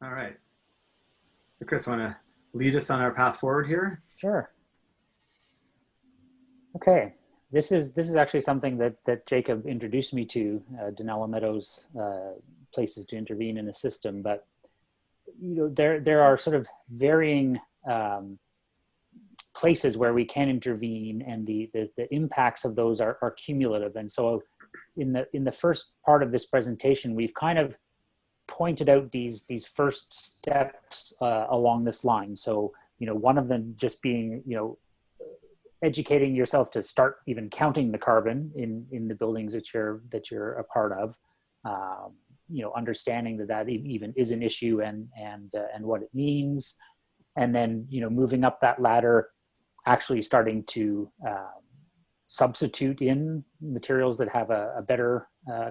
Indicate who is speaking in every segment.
Speaker 1: All right. So Chris, want to lead us on our path forward here?
Speaker 2: Sure. Okay. This is actually something that Jacob introduced me to, Denali Meadows places to intervene in a system. But there are sort of varying places where we can intervene, and the impacts of those are cumulative. And so, in the first part of this presentation, we've kind of pointed out these first steps along this line. So one of them just being educating yourself to start even counting the carbon in the buildings that you're a part of. Understanding that even is an issue and what it means, and then moving up that ladder, actually starting to substitute in materials that have a better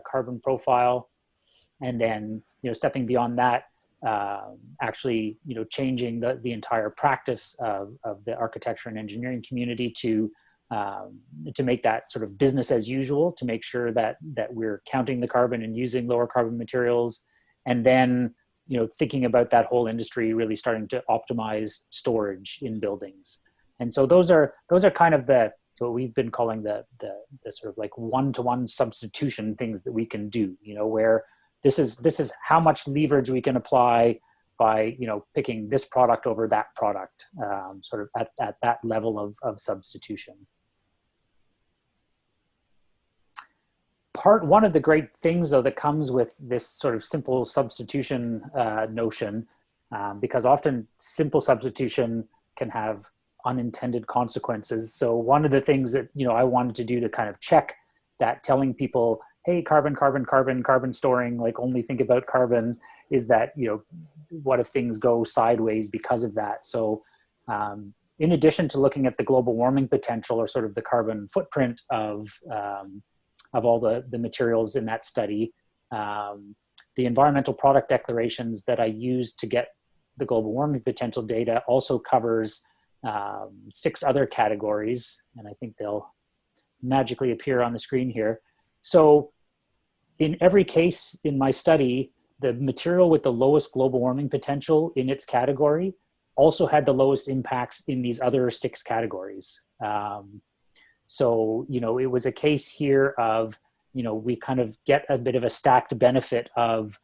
Speaker 2: carbon profile, and then stepping beyond that, actually changing the entire practice of the architecture and engineering community to make that sort of business as usual, to make sure that we're counting the carbon and using lower carbon materials, and then thinking about that whole industry really starting to optimize storage in buildings. And so those are kind of what we've been calling the sort of like one-to-one substitution things that we can do, where this is how much leverage we can apply by picking this product over that product, sort of at that level of substitution. One of the great things, though, that comes with this sort of simple substitution notion, because often simple substitution can have unintended consequences. So one of the things that I wanted to do to kind of check that, telling people, hey, carbon storing, like only think about carbon, is that what if things go sideways because of that? So in addition to looking at the global warming potential, or sort of the carbon footprint of all the materials in that study, the environmental product declarations that I used to get the global warming potential data also covers 6 other categories, and I think they'll magically appear on the screen here. So in every case in my study, the material with the lowest global warming potential in its category also had the lowest impacts in these other 6 categories. So, it was a case here of, we kind of get a bit of a stacked benefit of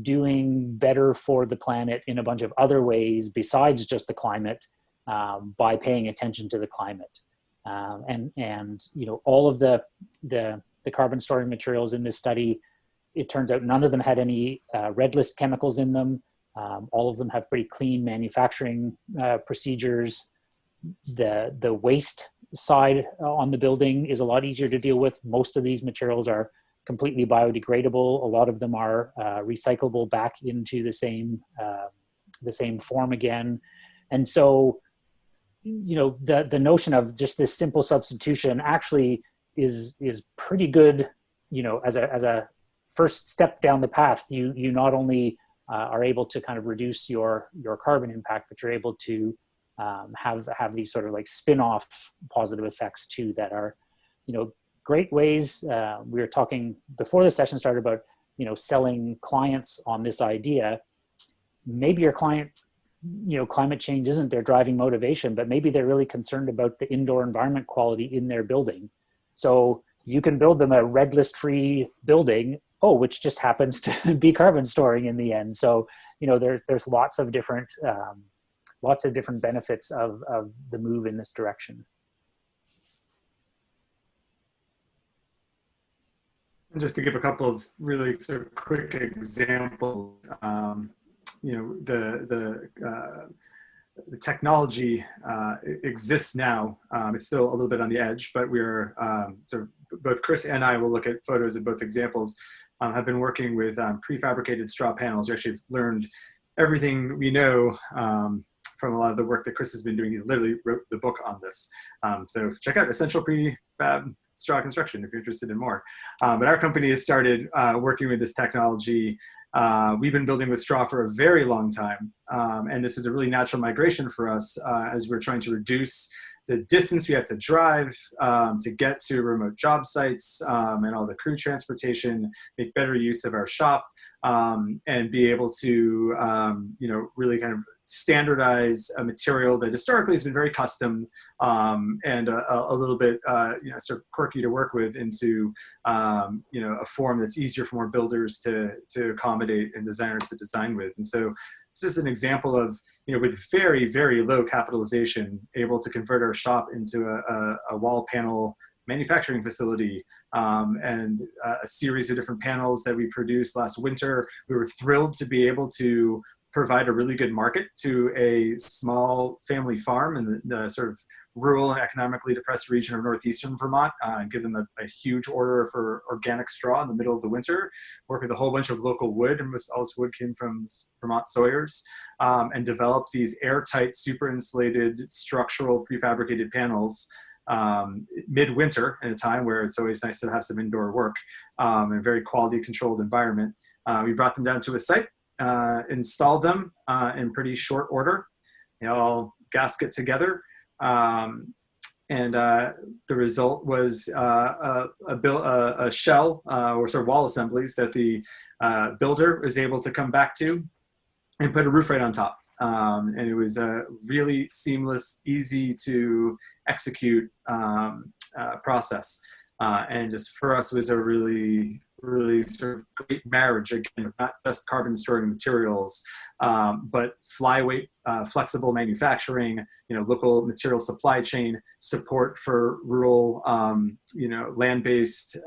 Speaker 2: doing better for the planet in a bunch of other ways besides just the climate, by paying attention to the climate. And all of the carbon storing materials in this study, it turns out none of them had any red list chemicals in them. All of them have pretty clean manufacturing procedures. The waste side on the building is a lot easier to deal with. Most of these materials are completely biodegradable. A lot of them are recyclable back into the same form again. And so, the notion of just this simple substitution actually is pretty good, as a first step down the path. You not only are able to kind of reduce your carbon impact, but you're able to have these sort of like spin-off positive effects too, that are great ways. We were talking before the session started about selling clients on this idea. Maybe your client, climate change isn't their driving motivation, but maybe they're really concerned about the indoor environment quality in their building. So you can build them a red list free building, which just happens to be carbon storing in the end. So, there's lots of different benefits of the move in this direction.
Speaker 1: And just to give a couple of really sort of quick examples, the technology exists now. It's still a little bit on the edge, but we're sort of, both Chris and I will look at photos of both examples. Have been working with prefabricated straw panels. We actually learned everything we know from a lot of the work that Chris has been doing. He literally wrote the book on this. So check out Essential Prefab Straw Construction if you're interested in more. But our company has started working with this technology. We've been building with straw for a very long time. And this is a really natural migration for us as we're trying to reduce the distance we have to drive to get to remote job sites and all the crew transportation, make better use of our shop. and be able to, really kind of standardize a material that historically has been very custom, and a little bit, sort of quirky to work with, into, a form that's easier for more builders to accommodate and designers to design with. And so this is an example of, with very, very low capitalization, able to convert our shop into a wall panel manufacturing facility, and a series of different panels that we produced last winter. We were thrilled to be able to provide a really good market to a small family farm in the sort of rural and economically depressed region of northeastern Vermont, and give them a huge order for organic straw in the middle of the winter. Work with a whole bunch of local wood, and all this wood came from Vermont sawyers, and develop these airtight, super insulated, structural prefabricated panels midwinter, in a time where it's always nice to have some indoor work, in a very quality controlled environment. We brought them down to a site, installed them in pretty short order. They all gasket together. And the result was a shell, or sort of wall assemblies that the builder was able to come back to and put a roof right on top. And it was a really seamless, easy to execute process. And just for us was a really, really sort of great marriage, again, not just carbon storing materials, but flyweight, flexible manufacturing, local material supply chain support for rural, land-based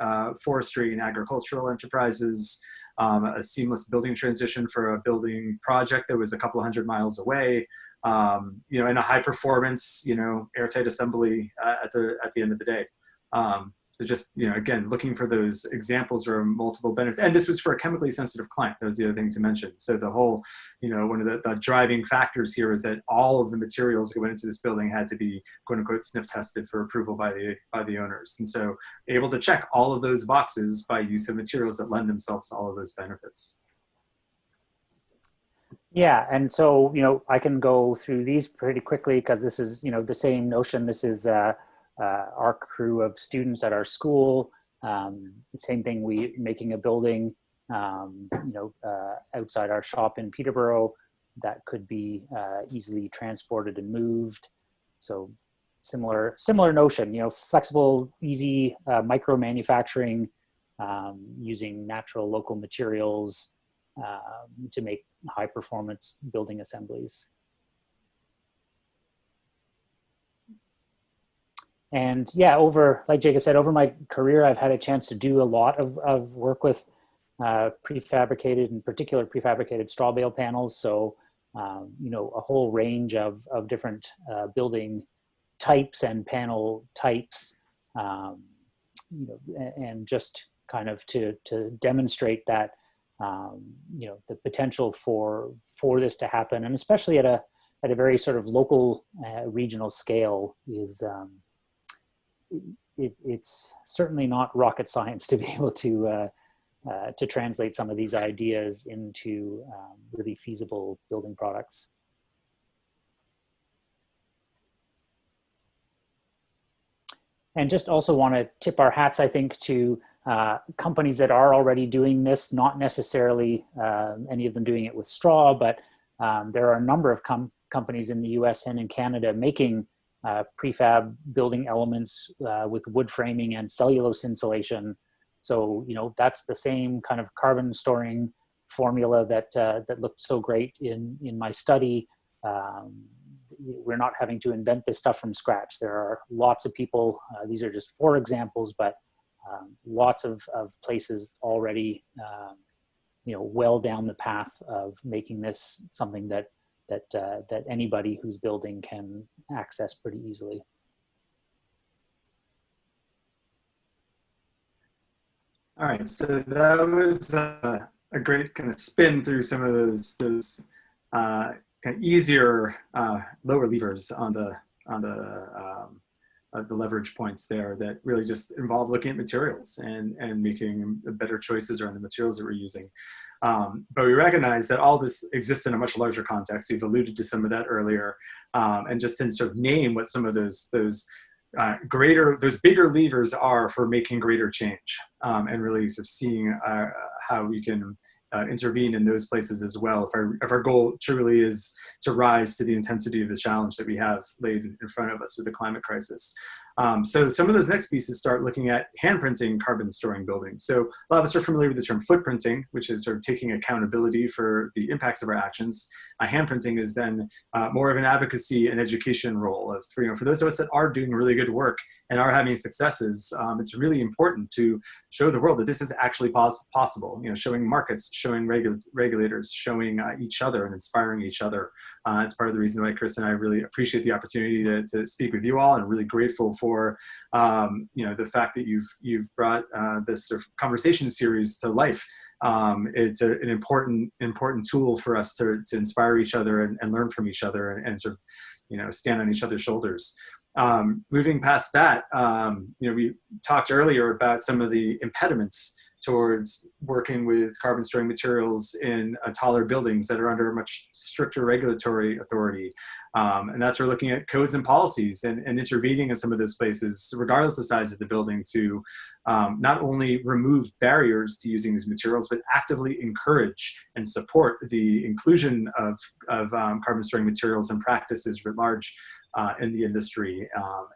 Speaker 1: forestry and agricultural enterprises, a seamless building transition for a building project that was a couple hundred miles away, and a high performance, airtight assembly at the end of the day. So just, again, looking for those examples or multiple benefits. And this was for a chemically sensitive client. That was the other thing to mention. So the whole, one of the driving factors here is that all of the materials that went into this building had to be, quote unquote, sniff tested for approval by the owners. And so able to check all of those boxes by use of materials that lend themselves to all of those benefits.
Speaker 2: Yeah, and so, I can go through these pretty quickly, because this is, the same notion. This is our crew of students at our school. The same thing, we making a building, outside our shop in Peterborough that could be easily transported and moved. So similar notion, flexible, easy micro manufacturing, using natural local materials to make high performance building assemblies. And yeah, like Jacob said, over my career, I've had a chance to do a lot of work with prefabricated, in particular prefabricated straw bale panels. So, a whole range of different building types and panel types, and just kind of to demonstrate that, the potential for this to happen, and especially at a very sort of local, regional scale, is it's certainly not rocket science to be able to translate some of these ideas into really feasible building products. And just also want to tip our hats, I think, to companies that are already doing this, not necessarily any of them doing it with straw, but there are a number of companies in the US and in Canada making prefab building elements with wood framing and cellulose insulation. So, that's the same kind of carbon storing formula that looked so great in my study. We're not having to invent this stuff from scratch. There are lots of people, these are just 4 examples, but lots of places already, well down the path of making this something that anybody who's building can access pretty easily.
Speaker 1: All right, so that was a great kind of spin through some of those kind of easier, lower levers on the leverage points there that really just involve looking at materials and making better choices around the materials that we're using. But we recognize that all this exists in a much larger context. You've alluded to some of that earlier, and just to sort of name what some of those bigger levers are for making greater change, and really sort of seeing how we can intervene in those places as well, if our goal truly is to rise to the intensity of the challenge that we have laid in front of us with the climate crisis. So some of those next pieces start looking at handprinting carbon storing buildings. So a lot of us are familiar with the term footprinting, which is sort of taking accountability for the impacts of our actions. Handprinting is then more of an advocacy and education role of, for those of us that are doing really good work and are having successes, it's really important to show the world that this is actually possible, showing markets, showing regulators, showing each other and inspiring each other. It's part of the reason why Chris and I really appreciate the opportunity to speak with you all, and really grateful for the fact that you've brought this sort of conversation series to life. It's an important tool for us to inspire each other and learn from each other and sort of stand on each other's shoulders. Moving past that, we talked earlier about some of the impediments towards working with carbon storing materials in taller buildings that are under a much stricter regulatory authority. And that's where looking at codes and policies and intervening in some of those places, regardless of the size of the building, to not only remove barriers to using these materials, but actively encourage and support the inclusion of carbon storing materials and practices writ large in the industry,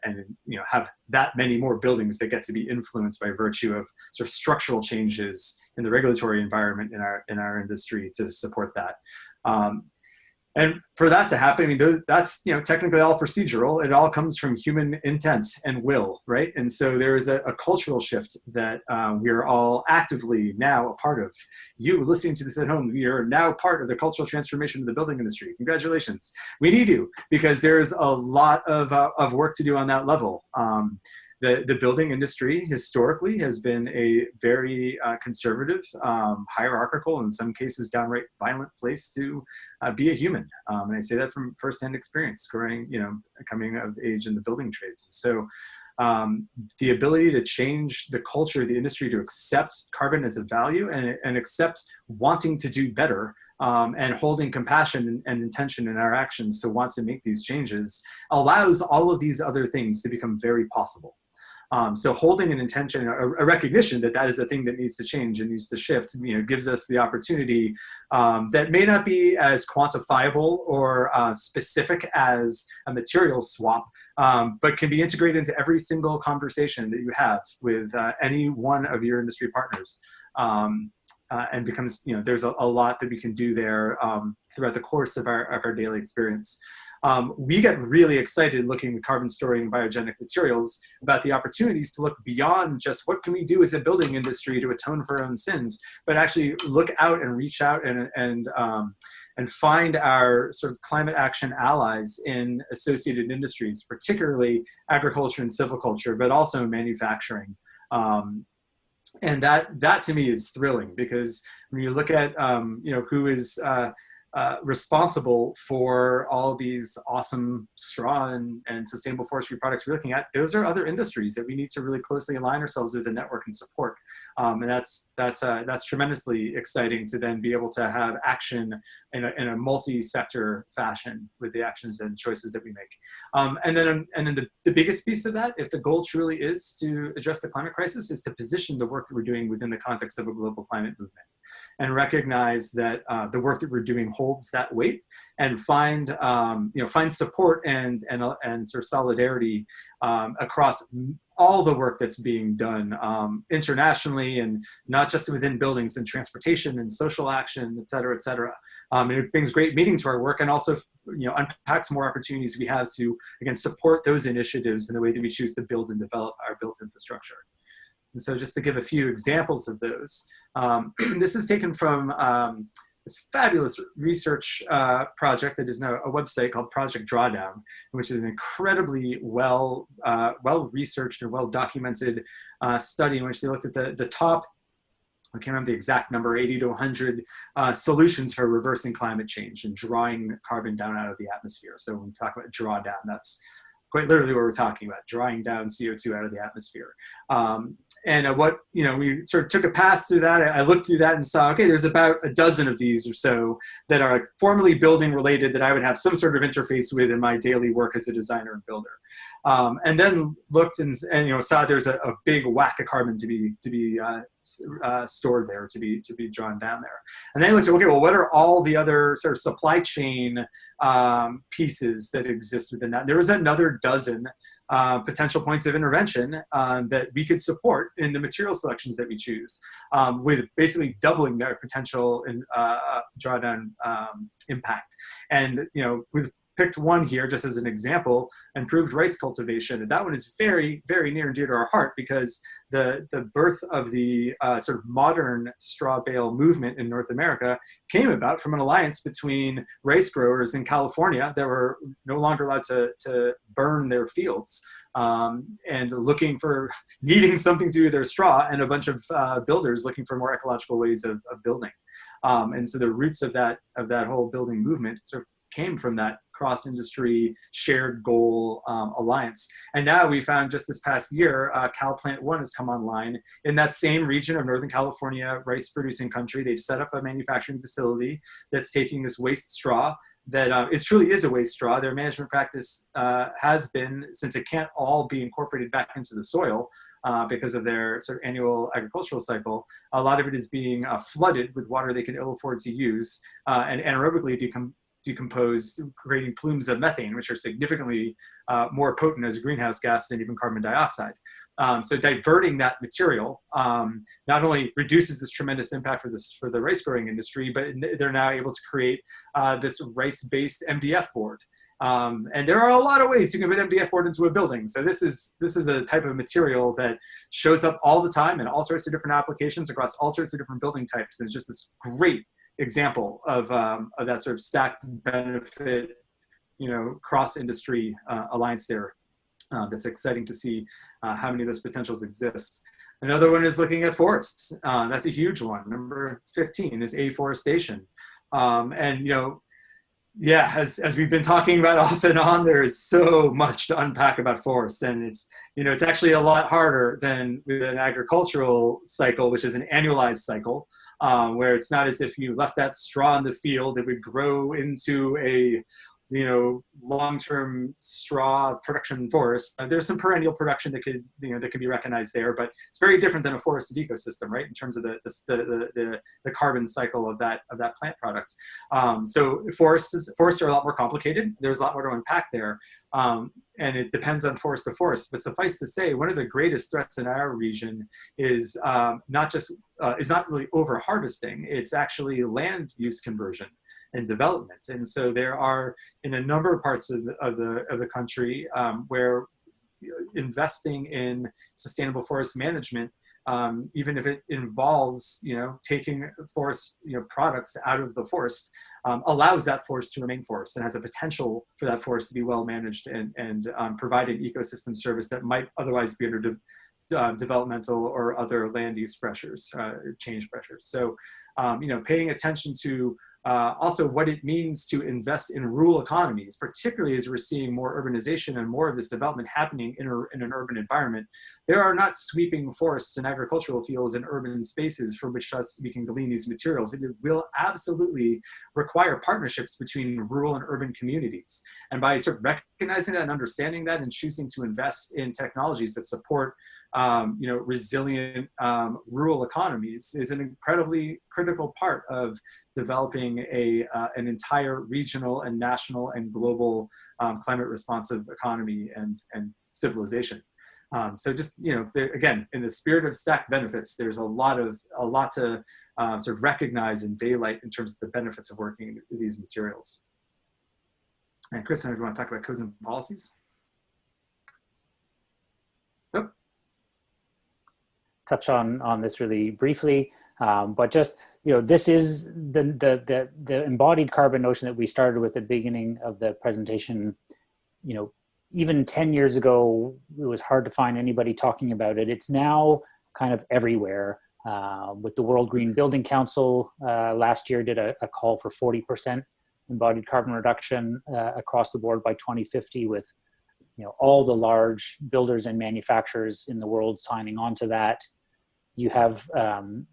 Speaker 1: and have that many more buildings that get to be influenced by virtue of sort of structural changes in the regulatory environment in our industry to support that. And for that to happen, that's technically all procedural. It all comes from human intent and will, right? And so there is a cultural shift that we're all actively now a part of. You listening to this at home, you're now part of the cultural transformation of the building industry. Congratulations. We need you, because there's a lot of work to do on that level. The building industry historically has been a very conservative, hierarchical, in some cases downright violent place to be a human. And I say that from firsthand experience, coming of age in the building trades. So the ability to change the culture of the industry to accept carbon as a value and accept wanting to do better, and holding compassion and intention in our actions to want to make these changes, allows all of these other things to become very possible. So holding an intention, a recognition that that is a thing that needs to change and needs to shift, gives us the opportunity that may not be as quantifiable or specific as a material swap, but can be integrated into every single conversation that you have with any one of your industry partners. And becomes, there's a lot that we can do there throughout the course of our daily experience. We get really excited looking at carbon storing biogenic materials about the opportunities to look beyond just what can we do as a building industry to atone for our own sins, but actually look out and reach out and find our sort of climate action allies in associated industries, particularly agriculture and silviculture, but also manufacturing. And that to me is thrilling, because when you look at who is responsible for all these awesome straw and sustainable forestry products we're looking at, those are other industries that we need to really closely align ourselves with the network and support. And that's tremendously exciting to then be able to have action in a multi-sector fashion with the actions and choices that we make. And then the biggest piece of that, if the goal truly is to address the climate crisis, is to position the work that we're doing within the context of a global climate movement, and recognize that the work that we're doing holds that weight, and find support and sort of solidarity across all the work that's being done internationally, and not just within buildings and transportation and social action, et cetera, et cetera. And it brings great meaning to our work, and also unpacks more opportunities we have to, again, support those initiatives in the way that we choose to build and develop our built infrastructure. And so just to give a few examples of those, this is taken from this fabulous research project that is now a website called Project Drawdown, which is an incredibly well researched and well documented study in which they looked at the top, I can't remember the exact number, 80 to 100 solutions for reversing climate change and drawing carbon down out of the atmosphere. So when we talk about drawdown, that's quite literally what we're talking about, drawing down CO2 out of the atmosphere. We sort of took a pass through that. I looked through that and saw, okay, there's about a dozen of these or so that are formally building related that I would have some sort of interface with in my daily work as a designer and builder. And then looked and saw there's a big whack of carbon to be stored there, to be drawn down there. And then looked at, okay, well, what are all the other sort of supply chain pieces that exist within that? There was another dozen potential points of intervention that we could support in the material selections that we choose, with basically doubling their potential in drawdown impact. And we've picked one here just as an example: improved rice cultivation. And that one is very, very near and dear to our heart, because the birth of the sort of modern straw bale movement in North America came about from an alliance between rice growers in California that were no longer allowed to burn their fields, and needing something to do with their straw, and a bunch of builders looking for more ecological ways of building. And so the roots of that whole building movement sort of came from that cross-industry shared goal alliance. And now we found just this past year, Cal Plant 1 has come online in that same region of Northern California, rice-producing country. They've set up a manufacturing facility that's taking this waste straw that it truly is a waste straw. Their management practice has been, since it can't all be incorporated back into the soil because of their sort of annual agricultural cycle, a lot of it is being flooded with water they can ill afford to use and anaerobically decomposed, creating plumes of methane, which are significantly more potent as a greenhouse gas than even carbon dioxide. So diverting that material not only reduces this tremendous impact for the rice growing industry, but they're now able to create this rice-based MDF board. And there are a lot of ways you can put MDF board into a building. So this is a type of material that shows up all the time in all sorts of different applications across all sorts of different building types. And it's just this great example of that sort of stacked benefit, cross-industry alliance there. That's exciting to see how many of those potentials exist. Another one is looking at forests. That's a huge one. Number 15 is afforestation. And as we've been talking about off and on, there is so much to unpack about forests, and it's actually a lot harder than with an agricultural cycle, which is an annualized cycle. Where it's not as if you left that straw in the field, it would grow into a long-term straw production forest. There's some perennial production that could be recognized there, but it's very different than a forested ecosystem, right? In terms of the carbon cycle of that plant product. So forests are a lot more complicated. There's a lot more to unpack there. And it depends on forest to forest, but suffice to say, one of the greatest threats in our region is not really over harvesting, it's actually land use conversion and development. And so there are, in a number of parts of the country, where investing in sustainable forest management, even if it involves taking forest products out of the forest, allows that forest to remain forest and has a potential for that forest to be well managed and provide an ecosystem service that might otherwise be under developmental or other land use pressures, change pressures. So paying attention to also what it means to invest in rural economies, particularly as we're seeing more urbanization and more of this development happening in an urban environment. There are not sweeping forests and agricultural fields in urban spaces from which we can glean these materials. It will absolutely require partnerships between rural and urban communities. And by sort of recognizing that and understanding that and choosing to invest in technologies that support resilient rural economies is an incredibly critical part of developing an entire regional and national and global climate responsive economy and civilization. So just again, in the spirit of stacked benefits, there's a lot to sort of recognize and daylight in terms of the benefits of working with these materials. And Chris, I want to talk about codes and policies. Yep.
Speaker 2: Touch on this really briefly, but just this is the embodied carbon notion that we started with at the beginning of the presentation. Even 10 years ago, it was hard to find anybody talking about it. It's now kind of everywhere. With the World Green Building Council last year did a call for 40% embodied carbon reduction across the board by 2050, with all the large builders and manufacturers in the world signing on to that. You have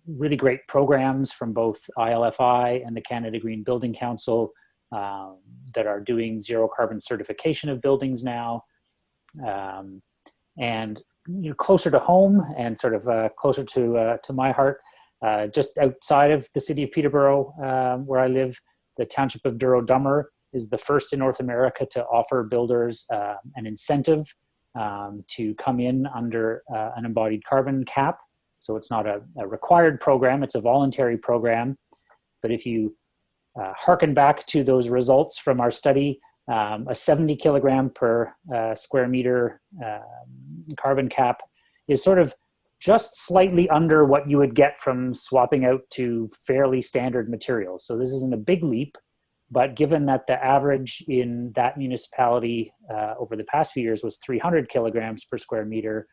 Speaker 2: really great programs from both ILFI and the Canada Green Building Council that are doing zero carbon certification of buildings now. And closer to home and sort of closer to my heart, just outside of the city of Peterborough, where I live, the township of Drawdown is the first in North America to offer builders an incentive to come in under an embodied carbon cap. So it's not a required program, it's a voluntary program. But if you hearken back to those results from our study, a 70 kilogram per square meter carbon cap is sort of just slightly under what you would get from swapping out to fairly standard materials. So this isn't a big leap, but given that the average in that municipality over the past few years was 300 kilograms per square meter,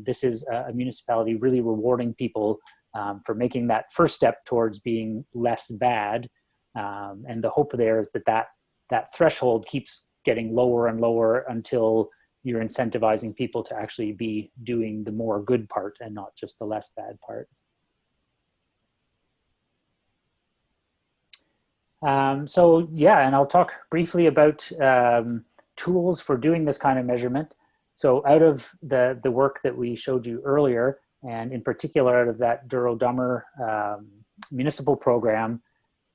Speaker 2: this is a municipality really rewarding people for making that first step towards being less bad. And the hope there is that threshold keeps getting lower and lower until you're incentivizing people to actually be doing the more good part and not just the less bad part. So yeah, and I'll talk briefly about tools for doing this kind of measurement. So out of the work that we showed you earlier, and in particular out of that Drawdown municipal program,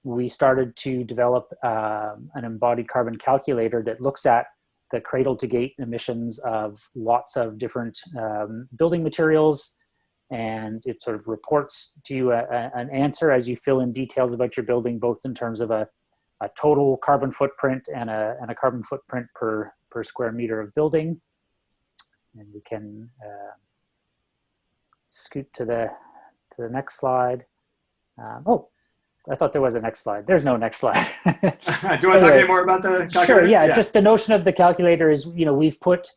Speaker 2: we started to develop an embodied carbon calculator that looks at the cradle to gate emissions of lots of different building materials, and it sort of reports to you an answer as you fill in details about your building, both in terms of a total carbon footprint and a carbon footprint per square meter of building. And we can scoot to the next slide. Oh, I thought there was a next slide. There's no next slide.
Speaker 1: Do you want to talk any more about the calculator?
Speaker 2: Sure, yeah. Just the notion of the calculator is, we've put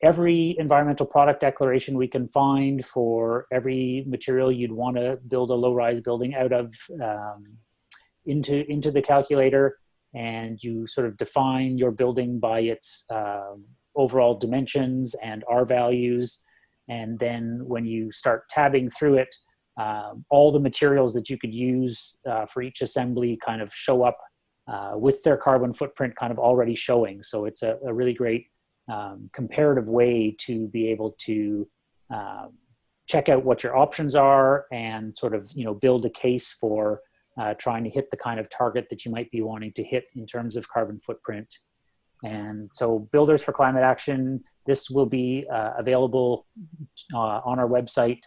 Speaker 2: every environmental product declaration we can find for every material you'd want to build a low-rise building out of into the calculator, and you sort of define your building by its overall dimensions and R values. And then when you start tabbing through it, all the materials that you could use for each assembly kind of show up with their carbon footprint kind of already showing. So it's a really great comparative way to be able to check out what your options are and sort of, build a case for trying to hit the kind of target that you might be wanting to hit in terms of carbon footprint. And so Builders for Climate Action, this will be available on our website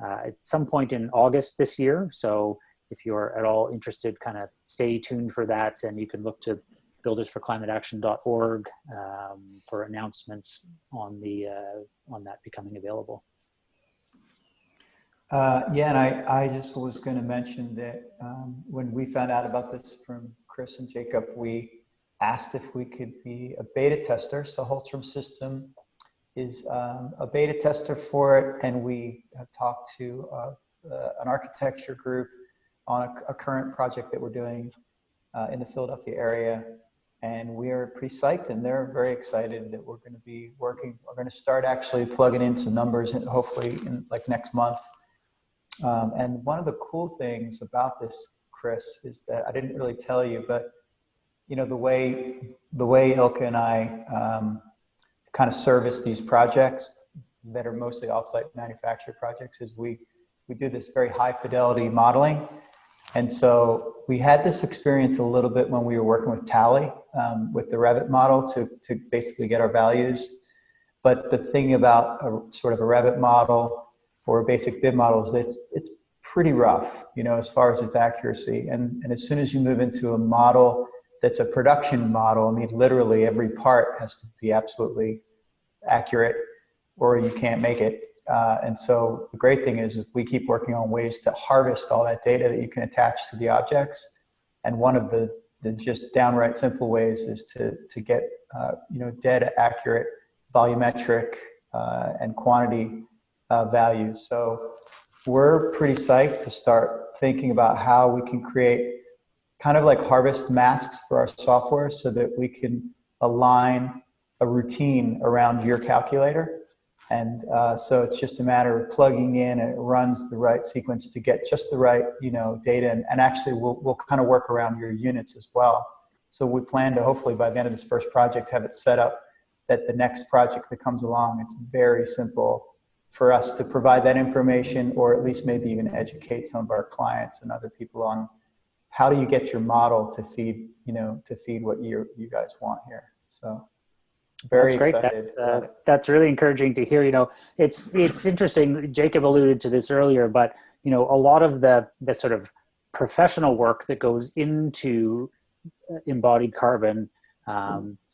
Speaker 2: at some point in August this year. So if you're at all interested, kind of stay tuned for that, and you can look to buildersforclimateaction.org for announcements on that becoming available.
Speaker 3: Yeah, and I just was going to mention that when we found out about this from Chris and Jacob, we asked if we could be a beta tester. So Holtram System is a beta tester for it, and we have talked to an architecture group on a current project that we're doing in the Philadelphia area, and we are pretty psyched, and they're very excited that we're going to be working. We're going to start actually plugging into numbers, hopefully in like next month. And one of the cool things about this, Chris, is that I didn't really tell you, but the way Ilka and I kind of service these projects that are mostly offsite manufactured projects is we do this very high fidelity modeling. And so we had this experience a little bit when we were working with Tally with the Revit model to basically get our values. But the thing about a sort of a Revit model or a basic BIM model is it's pretty rough, as far as its accuracy. And as soon as you move into a model that's a production model, I mean, literally every part has to be absolutely accurate or you can't make it. And so the great thing is we keep working on ways to harvest all that data that you can attach to the objects. And one of the just downright simple ways is to get dead accurate volumetric and quantity values. So we're pretty psyched to start thinking about how we can create kind of like harvest masks for our software so that we can align a routine around your calculator. And so it's just a matter of plugging in, and it runs the right sequence to get just the right, data. And actually we'll kind of work around your units as well. So we plan to hopefully by the end of this first project have it set up that the next project that comes along, it's very simple for us to provide that information, or at least maybe even educate some of our clients and other people on how do you get your model to feed, to feed what you guys want here. So very
Speaker 2: That's great.
Speaker 3: excited.
Speaker 2: That's really encouraging to hear. It's interesting. Jacob alluded to this earlier, but a lot of the sort of professional work that goes into embodied carbon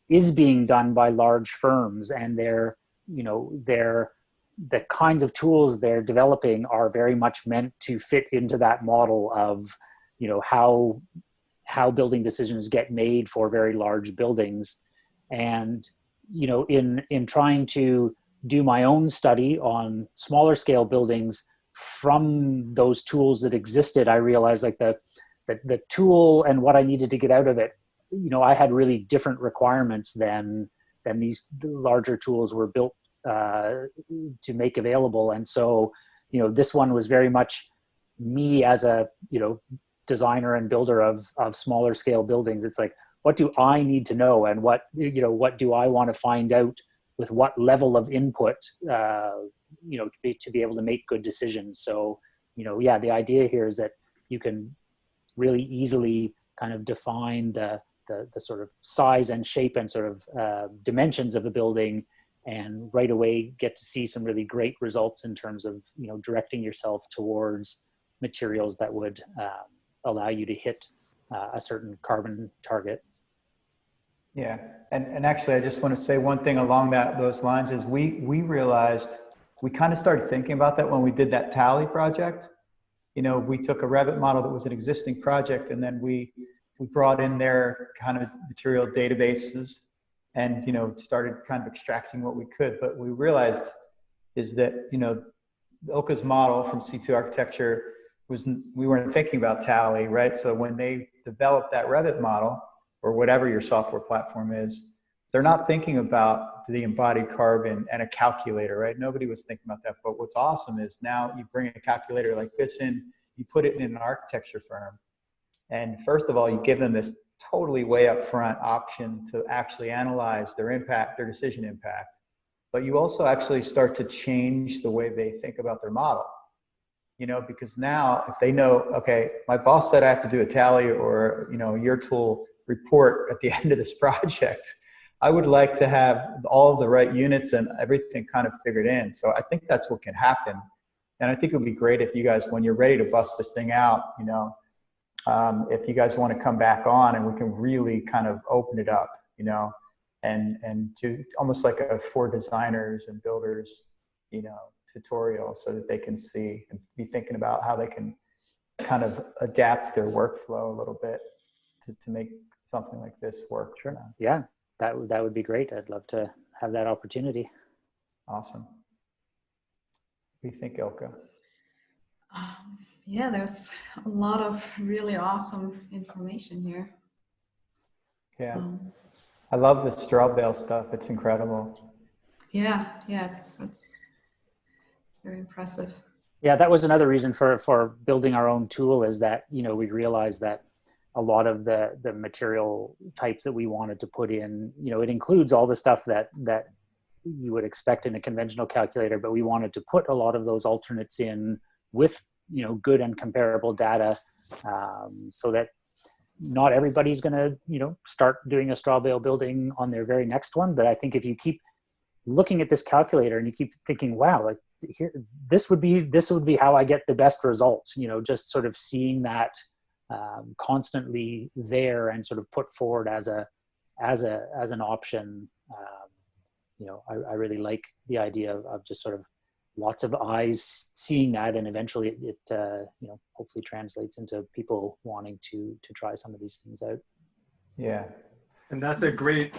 Speaker 2: is being done by large firms, and the kinds of tools they're developing are very much meant to fit into that model of how building decisions get made for very large buildings. And in trying to do my own study on smaller scale buildings from those tools that existed, I realized like the tool and what I needed to get out of it, I had really different requirements than the larger tools were built to make available. And so, this one was very much me as a, designer and builder of smaller scale buildings. It's like, what do I need to know, and what do I want to find out with what level of input, to be able to make good decisions. So, the idea here is that you can really easily kind of define the sort of size and shape and sort of dimensions of a building, and right away get to see some really great results in terms of, directing yourself towards materials that would allow you to hit a certain carbon target.
Speaker 3: Yeah, and actually, I just want to say one thing along those lines is we realized, we kind of started thinking about that when we did that Tally project. We took a Revit model that was an existing project, and then we brought in their kind of material databases and started kind of extracting what we could. But we realized is that Ilka's model from C2 architecture we weren't thinking about Tally, right? So when they developed that Revit model, or whatever your software platform is, they're not thinking about the embodied carbon and a calculator, right? Nobody was thinking about that. But what's awesome is now you bring a calculator like this in, you put it in an architecture firm, and first of all, you give them this totally way up front option to actually analyze their impact, their decision impact. But you also actually start to change the way they think about their model. Because now if they know, okay, my boss said I have to do a Tally or, your tool report at the end of this project, I would like to have all the right units and everything kind of figured in. So I think that's what can happen. And I think it would be great if you guys, when you're ready to bust this thing out, if you guys want to come back on and we can really kind of open it up, and do almost like a for designers and builders, tutorial, so that they can see and be thinking about how they can kind of adapt their workflow a little bit to make something like this work.
Speaker 2: Sure. Yeah, that would be great. I'd love to have that opportunity.
Speaker 3: Awesome. What do you think, Ilka?
Speaker 4: Yeah, there's a lot of really awesome information here.
Speaker 3: Yeah, I love the straw bale stuff. It's incredible.
Speaker 4: Yeah, it's very impressive.
Speaker 2: Yeah, that was another reason for building our own tool, is that, we realized that a lot of the material types that we wanted to put in, it includes all the stuff that you would expect in a conventional calculator, but we wanted to put a lot of those alternates in with, good and comparable data, so that not everybody's going to, start doing a straw bale building on their very next one. But I think if you keep looking at this calculator and you keep thinking, wow, like here, this would be how I get the best results, just sort of seeing that constantly there and sort of put forward as an option. I really like the idea of just sort of lots of eyes seeing that, and eventually it hopefully translates into people wanting to try some of these things out.
Speaker 3: Yeah.
Speaker 1: And that's a great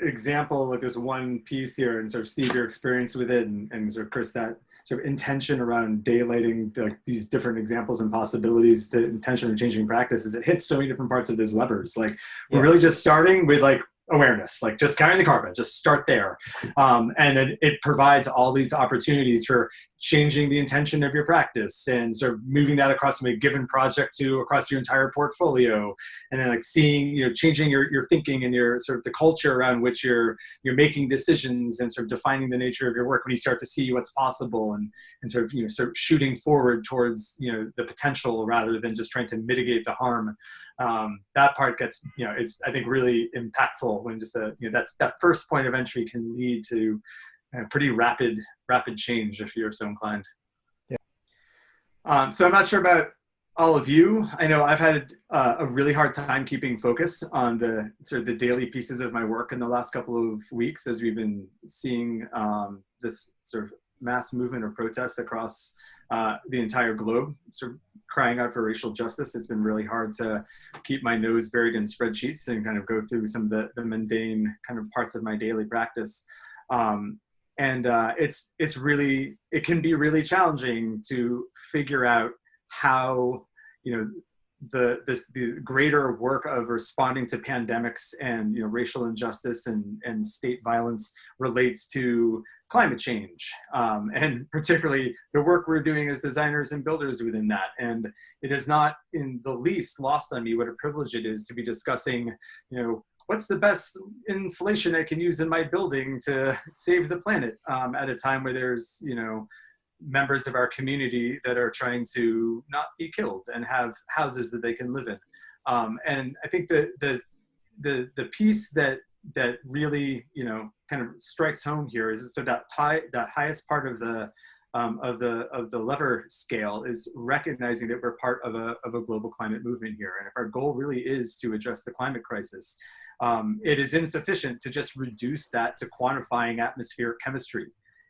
Speaker 1: example, like this one piece here, and sort of Steve, your experience with it, and sort of Chris, that sort of intention around daylighting these different examples and possibilities to intention of changing practices. It hits so many different parts of those levers. Like we're really just starting with like awareness, like just carrying the carpet, just start there. And then it provides all these opportunities for changing the intention of your practice and sort of moving that across from a given project to across your entire portfolio. And then like seeing, you know, changing your thinking and your sort of the culture around which you're making decisions and sort of defining the nature of your work when you start to see what's possible and sort of, you know, sort of shooting forward towards, you know, the potential rather than just trying to mitigate the harm. That part gets, you know, is I think really impactful when just you know, that first point of entry can lead to pretty rapid change if you're so inclined.
Speaker 3: Yeah.
Speaker 1: So I'm not sure about all of you. I know I've had a really hard time keeping focus on the sort of the daily pieces of my work in the last couple of weeks as we've been seeing this sort of mass movement of protests across the entire globe, sort of crying out for racial justice. It's been really hard to keep my nose buried in spreadsheets and kind of go through some of the mundane kind of parts of my daily practice. It's really, it can be really challenging to figure out how, you know, the greater work of responding to pandemics and, you know, racial injustice and state violence relates to climate change, and particularly the work we're doing as designers and builders within that. And it is not in the least lost on me what a privilege it is to be discussing, you know, what's the best insulation I can use in my building to save the planet at a time where there's, you know, members of our community that are trying to not be killed and have houses that they can live in. And I think the piece that really, you know, kind of strikes home here is so that highest part of the lever scale is recognizing that we're part of a global climate movement here. And if our goal really is to address the climate crisis, it is insufficient to just reduce that to quantifying atmospheric chemistry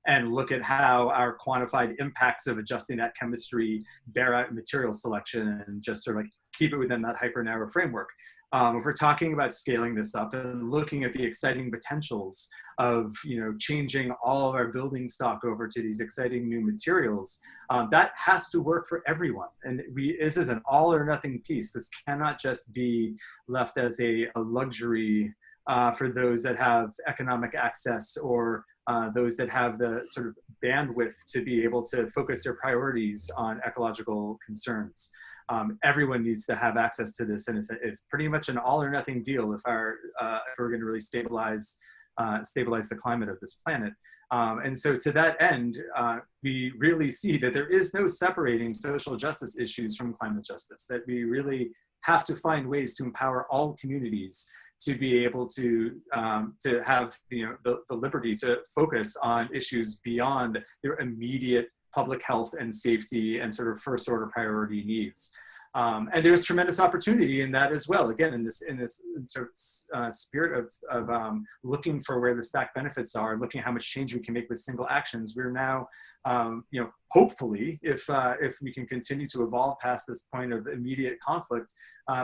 Speaker 1: and look at how our quantified impacts of adjusting that chemistry bear out in material selection and just sort of like keep it within that hyper narrow framework. If we're talking about scaling this up and looking at the exciting potentials of, you know, changing all of our building stock over to these exciting new materials, that has to work for everyone. And this is an all or nothing piece. This cannot just be left as a luxury for those that have economic access or those that have the sort of bandwidth to be able to focus their priorities on ecological concerns. Everyone needs to have access to this, and it's pretty much an all or nothing deal if we're going to really stabilize the climate of this planet. And so to that end, we really see that there is no separating social justice issues from climate justice, that we really have to find ways to empower all communities to be able to have, you know, the liberty to focus on issues beyond their immediate public health and safety and sort of first order priority needs. And there's tremendous opportunity in that as well. Again, in this sort of spirit of looking for where the stack benefits are, looking at how much change we can make with single actions. We're now, you know, hopefully, if we can continue to evolve past this point of immediate conflict,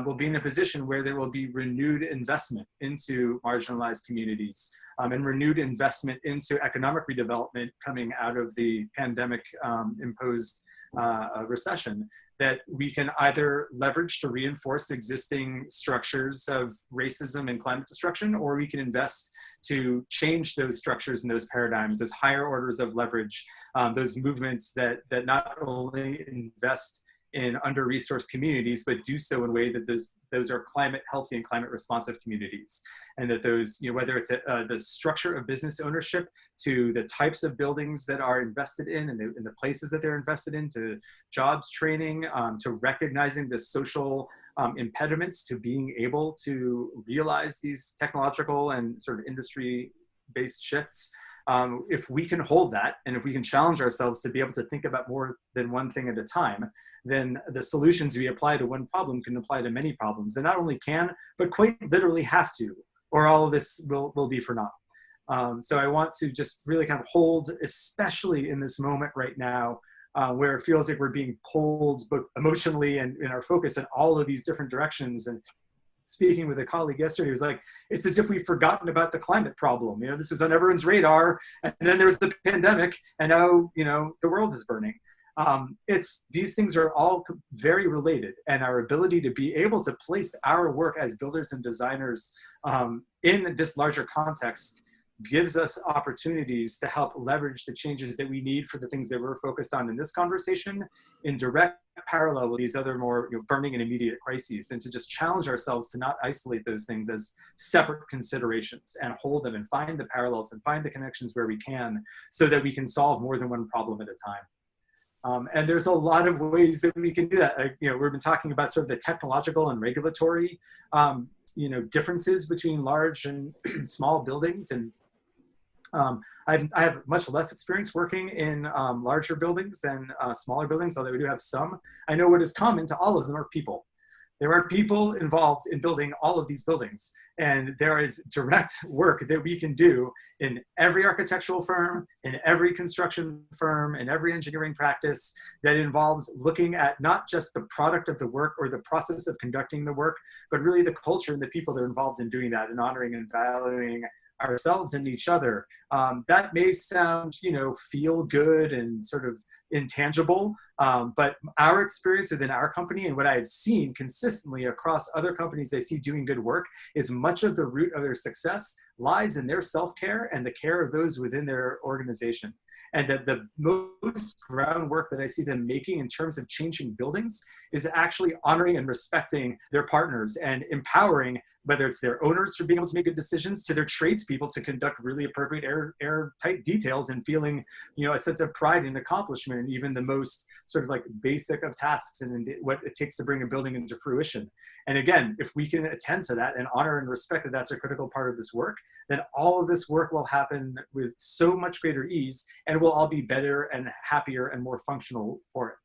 Speaker 1: we'll be in a position where there will be renewed investment into marginalized communities and renewed investment into economic redevelopment coming out of the pandemic imposed recession, that we can either leverage to reinforce existing structures of racism and climate destruction, or we can invest to change those structures and those paradigms, those higher orders of leverage, those movements that not only invest in under-resourced communities, but do so in a way that those are climate healthy and climate responsive communities. And that those, you know, whether it's the structure of business ownership to the types of buildings that are invested in and the places that they're invested in, to jobs training, to recognizing the social impediments to being able to realize these technological and sort of industry-based shifts. If we can hold that, and if we can challenge ourselves to be able to think about more than one thing at a time, then the solutions we apply to one problem can apply to many problems. They not only can, but quite literally have to, or all of this will be for naught. So I want to just really kind of hold, especially in this moment right now, where it feels like we're being pulled both emotionally and in our focus in all of these different directions. And speaking with a colleague yesterday, he was like, it's as if we've forgotten about the climate problem. You know, this was on everyone's radar, and then there was the pandemic, and now, you know, the world is burning. These things are all very related, and our ability to be able to place our work as builders and designers in this larger context gives us opportunities to help leverage the changes that we need for the things that we're focused on in this conversation in direct parallel with these other more burning and immediate crises, and to just challenge ourselves to not isolate those things as separate considerations and hold them and find the parallels and find the connections where we can, so that we can solve more than one problem at a time. And there's a lot of ways that we can do that. We've been talking about sort of the technological and regulatory differences between large and small buildings, and I have much less experience working in larger buildings than smaller buildings, although we do have some. I know what is common to all of them are people. There are people involved in building all of these buildings, and there is direct work that we can do in every architectural firm, in every construction firm, in every engineering practice that involves looking at not just the product of the work or the process of conducting the work, but really the culture and the people that are involved in doing that, and honoring and valuing ourselves and each other. That may sound, feel good and sort of intangible, but our experience within our company and what I've seen consistently across other companies I see doing good work is much of the root of their success lies in their self-care and the care of those within their organization. And that the most groundwork that I see them making in terms of changing buildings is actually honoring and respecting their partners and empowering, whether it's their owners for being able to make good decisions, to their tradespeople to conduct really appropriate airtight details, and feeling, a sense of pride and accomplishment in even the most sort of like basic of tasks and what it takes to bring a building into fruition. And again, if we can attend to that and honor and respect that that's a critical part of this work, then all of this work will happen with so much greater ease, and we'll all be better and happier and more functional for it.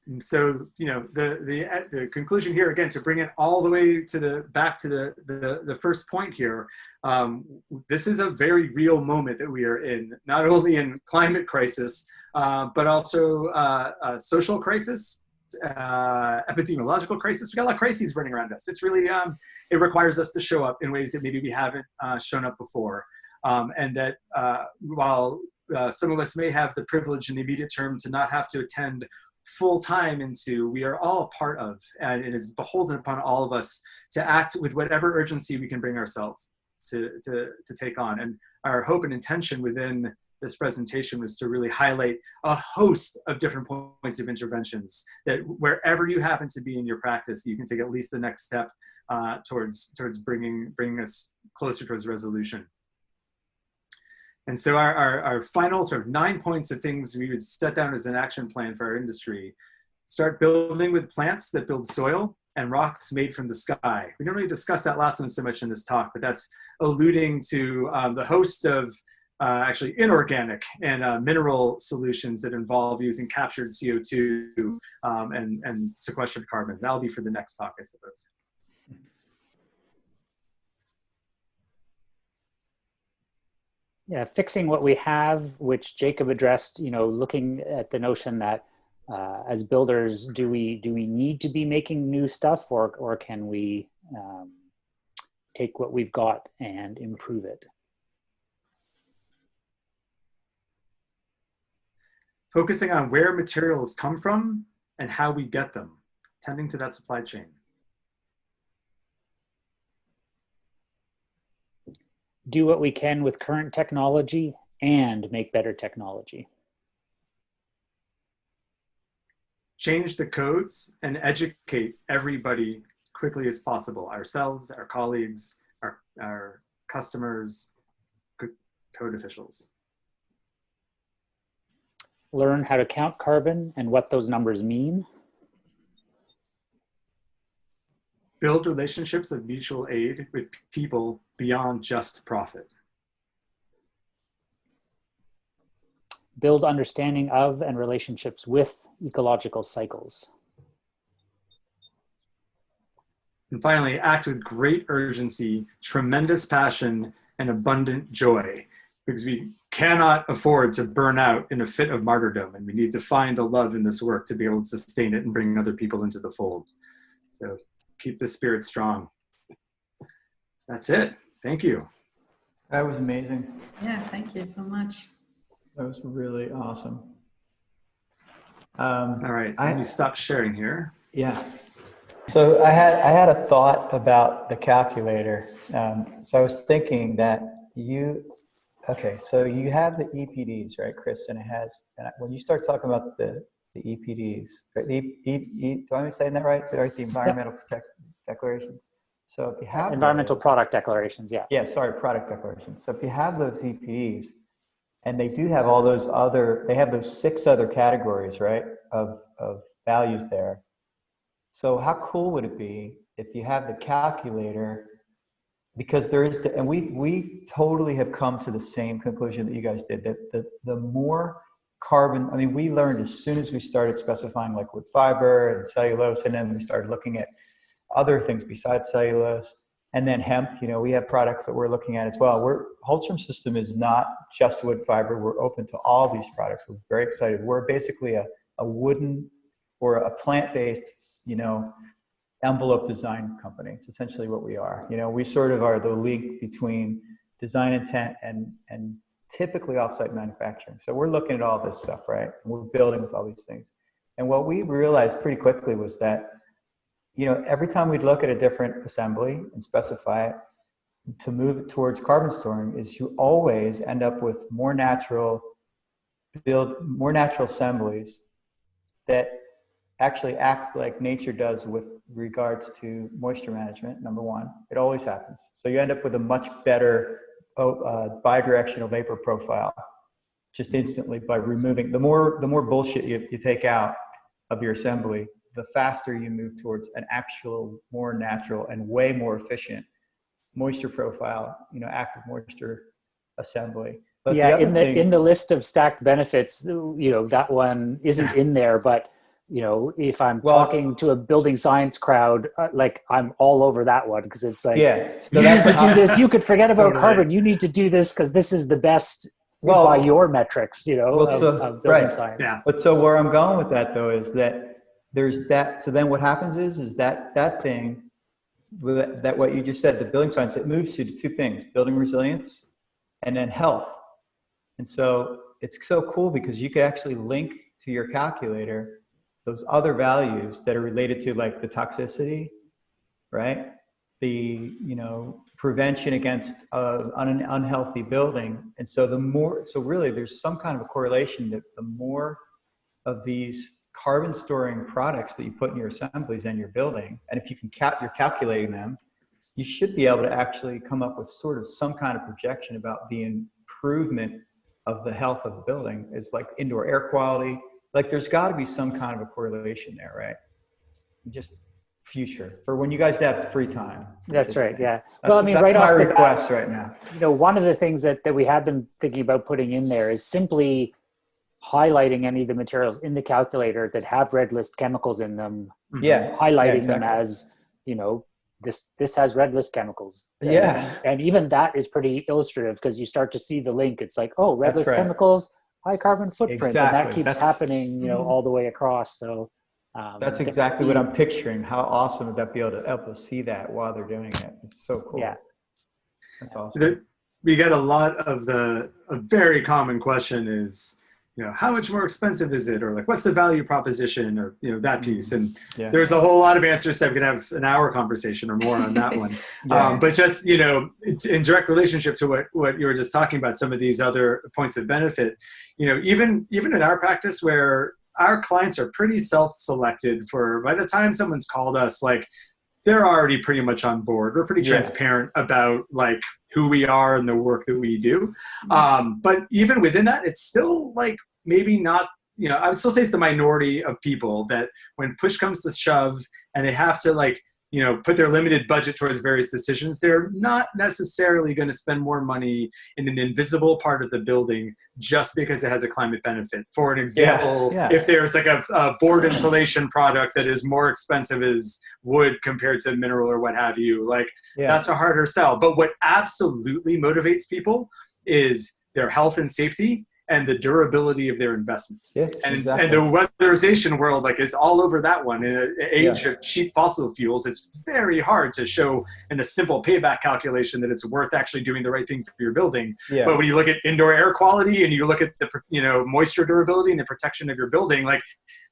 Speaker 1: And so, the conclusion here, again, to bring it all the way to back to the first point here, this is a very real moment that we are in, not only in climate crisis, but also social crisis, epidemiological crisis. We got a lot of crises running around us. It's really, it requires us to show up in ways that maybe we haven't shown up before. And that while some of us may have the privilege in the immediate term to not have to attend full time into, we are all a part of, and it is beholden upon all of us to act with whatever urgency we can bring ourselves to take on. And our hope and intention within this presentation was to really highlight a host of different points of interventions that wherever you happen to be in your practice, you can take at least the next step towards bringing us closer towards resolution. And so our final sort of 9 points of things we would set down as an action plan for our industry: start building with plants that build soil and rocks made from the sky. We don't really discuss that last one so much in this talk, but that's alluding to the host of actually inorganic and mineral solutions that involve using captured CO2 and sequestered carbon. That'll be for the next talk, I suppose.
Speaker 2: Yeah, fixing what we have, which Jacob addressed, looking at the notion that as builders, do we need to be making new stuff, or can we take what we've got and improve it?
Speaker 1: Focusing on where materials come from and how we get them, tending to that supply chain.
Speaker 2: Do what we can with current technology and make better technology.
Speaker 1: Change the codes and educate everybody as quickly as possible, ourselves, our colleagues, our customers, code officials.
Speaker 2: Learn how to count carbon and what those numbers mean.
Speaker 1: Build relationships of mutual aid with people beyond just profit.
Speaker 2: Build understanding of and relationships with ecological cycles.
Speaker 1: And finally, act with great urgency, tremendous passion, and abundant joy, because we cannot afford to burn out in a fit of martyrdom, and we need to find the love in this work to be able to sustain it and bring other people into the fold. So keep the spirit strong. That's it. Thank you.
Speaker 3: That was amazing.
Speaker 4: Yeah, thank you so much.
Speaker 3: That was really awesome.
Speaker 1: All right, let me stop sharing here.
Speaker 3: Yeah. So I had a thought about the calculator. So I was thinking that so you have the EPDs, right, Chris? And when you start talking about the EPDs, right, do I saying that right? The environmental declarations. So if you have
Speaker 2: environmental
Speaker 3: those,
Speaker 2: product declarations, yeah.
Speaker 3: Yeah, sorry, product declarations. So if you have those EPDs, and they do have they have those 6 other categories, right, of values there. So how cool would it be if you have the calculator, because there is, and we totally have come to the same conclusion that you guys did, that the more carbon, I mean, we learned as soon as we started specifying like wood fiber and cellulose, and then we started looking at other things besides cellulose, and then hemp, we have products that we're looking at as well. HolzChat system is not just wood fiber. We're open to all these products. We're very excited. We're basically a wooden or a plant-based, envelope design company. It's essentially what we are. We sort of are the link between design intent and typically offsite manufacturing. So we're looking at all this stuff, right? And we're building with all these things. And what we realized pretty quickly was that, every time we'd look at a different assembly and specify it to move it towards carbon storing, is you always end up with more natural assemblies that actually act like nature does with regards to moisture management, number one. It always happens. So you end up with a much better bidirectional vapor profile just instantly by removing, the more bullshit you take out of your assembly, the faster you move towards an actual more natural and way more efficient moisture profile, active moisture assembly. But
Speaker 2: yeah, in the list of stacked benefits, that one isn't in there, but if I'm talking to a building science crowd, like I'm all over that one, because it's like,
Speaker 3: so
Speaker 2: you need to do this. You could forget about carbon. You need to do this because this is the best by your metrics, of building science.
Speaker 1: Yeah.
Speaker 3: But so where I'm going with that though is that there's that. So then what happens is that thing, that what you just said, the building science, it moves to 2 things: building resilience and then health. And so it's so cool because you could actually link to your calculator those other values that are related to like the toxicity, right? The, prevention against an unhealthy building. And so really there's some kind of a correlation that the more of these carbon storing products that you put in your assemblies and your building, and if you can you're calculating them, you should be able to actually come up with sort of some kind of projection about the improvement of the health of the building. Is like indoor air quality. Like there's got to be some kind of a correlation there, right? Just future for when you guys have free time.
Speaker 2: That's right. Yeah.
Speaker 3: That's my request right now.
Speaker 2: One of the things that we have been thinking about putting in there is simply highlighting any of the materials in the calculator that have red list chemicals in them.
Speaker 3: Yeah.
Speaker 2: Highlighting them as, this has red list chemicals.
Speaker 3: Yeah.
Speaker 2: And even that is pretty illustrative because you start to see the link. It's like, oh, red list chemicals, high carbon footprint.
Speaker 3: Exactly.
Speaker 2: And that keeps happening, all the way across. So
Speaker 3: that's exactly what I'm picturing. How awesome would that be able to see that while they're doing it? It's so cool.
Speaker 2: Yeah.
Speaker 3: That's awesome.
Speaker 1: We get a lot of a very common question is, how much more expensive is it? Or like, what's the value proposition? Or, that piece. And there's a whole lot of answers that we can have an hour conversation or more on that one. But just, in direct relationship to what you were just talking about, some of these other points of benefit, even in our practice where our clients are pretty self-selected by the time someone's called us, like they're already pretty much on board. We're pretty transparent about like who we are and the work that we do. But even within that, it's still like maybe not, I would still say it's the minority of people that when push comes to shove and they have to like, put their limited budget towards various decisions, they're not necessarily going to spend more money in an invisible part of the building just because it has a climate benefit. For an example, if there's like a board insulation product that is more expensive as wood compared to mineral or what have you, like that's a harder sell. But what absolutely motivates people is their health and safety and the durability of their investments.
Speaker 3: Yeah,
Speaker 1: And
Speaker 3: exactly.
Speaker 1: and the weatherization world like is all over that one. In an age of cheap fossil fuels, it's very hard to show in a simple payback calculation that it's worth actually doing the right thing for your building.
Speaker 3: Yeah.
Speaker 1: But when you look at indoor air quality and you look at the moisture durability and the protection of your building, like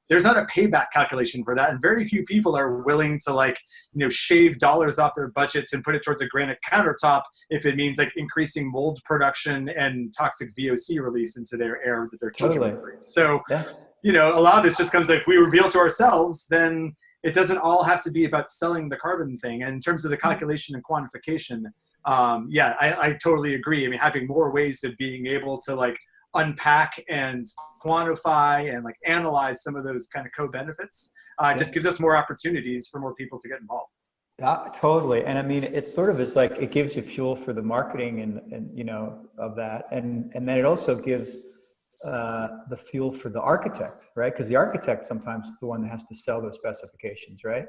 Speaker 1: there's not a payback calculation for that, and very few people are willing to like shave dollars off their budgets and put it towards a granite countertop if it means like increasing mold production and toxic VOC release into their air that their children breathe. So a lot of this just comes like, if we reveal to ourselves, then it doesn't all have to be about selling the carbon thing. And in terms of the calculation and quantification, I totally agree. I mean, having more ways of being able to like unpack and quantify and like analyze some of those kind of co-benefits just gives us more opportunities for more people to get involved.
Speaker 3: Totally. And I mean, it's sort of, it's like, it gives you fuel for the marketing and of that. And then it also gives the fuel for the architect, right? Because the architect sometimes is the one that has to sell those specifications, right?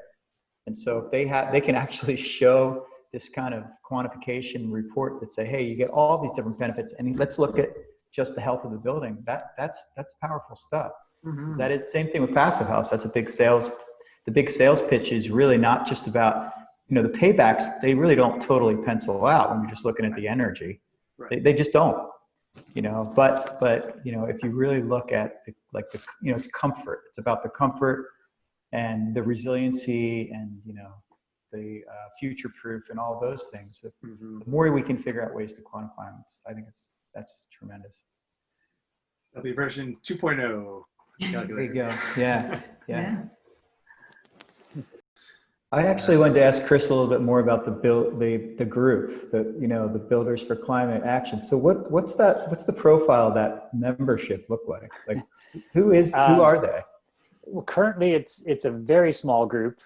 Speaker 3: And so if they can actually show this kind of quantification report that say, hey, you get all these different benefits, and let's look at just the health of the building. That's powerful stuff. Mm-hmm. That is the same thing with Passive House. That's a big sales. The big sales pitch is really not just about, the paybacks. They really don't totally pencil out when you're just looking at the energy. Right. They just don't. But if you really look at it's comfort. It's about the comfort and the resiliency and the future proof and all those things. The more we can figure out ways to quantify them, I think that's tremendous.
Speaker 1: That'll be version 2.0.
Speaker 3: There you go. Yeah. I actually wanted to ask Chris a little bit more about the group, the Builders for Climate Action. So what's the profile of that membership look like? Like who are they?
Speaker 2: Well, currently it's a very small group.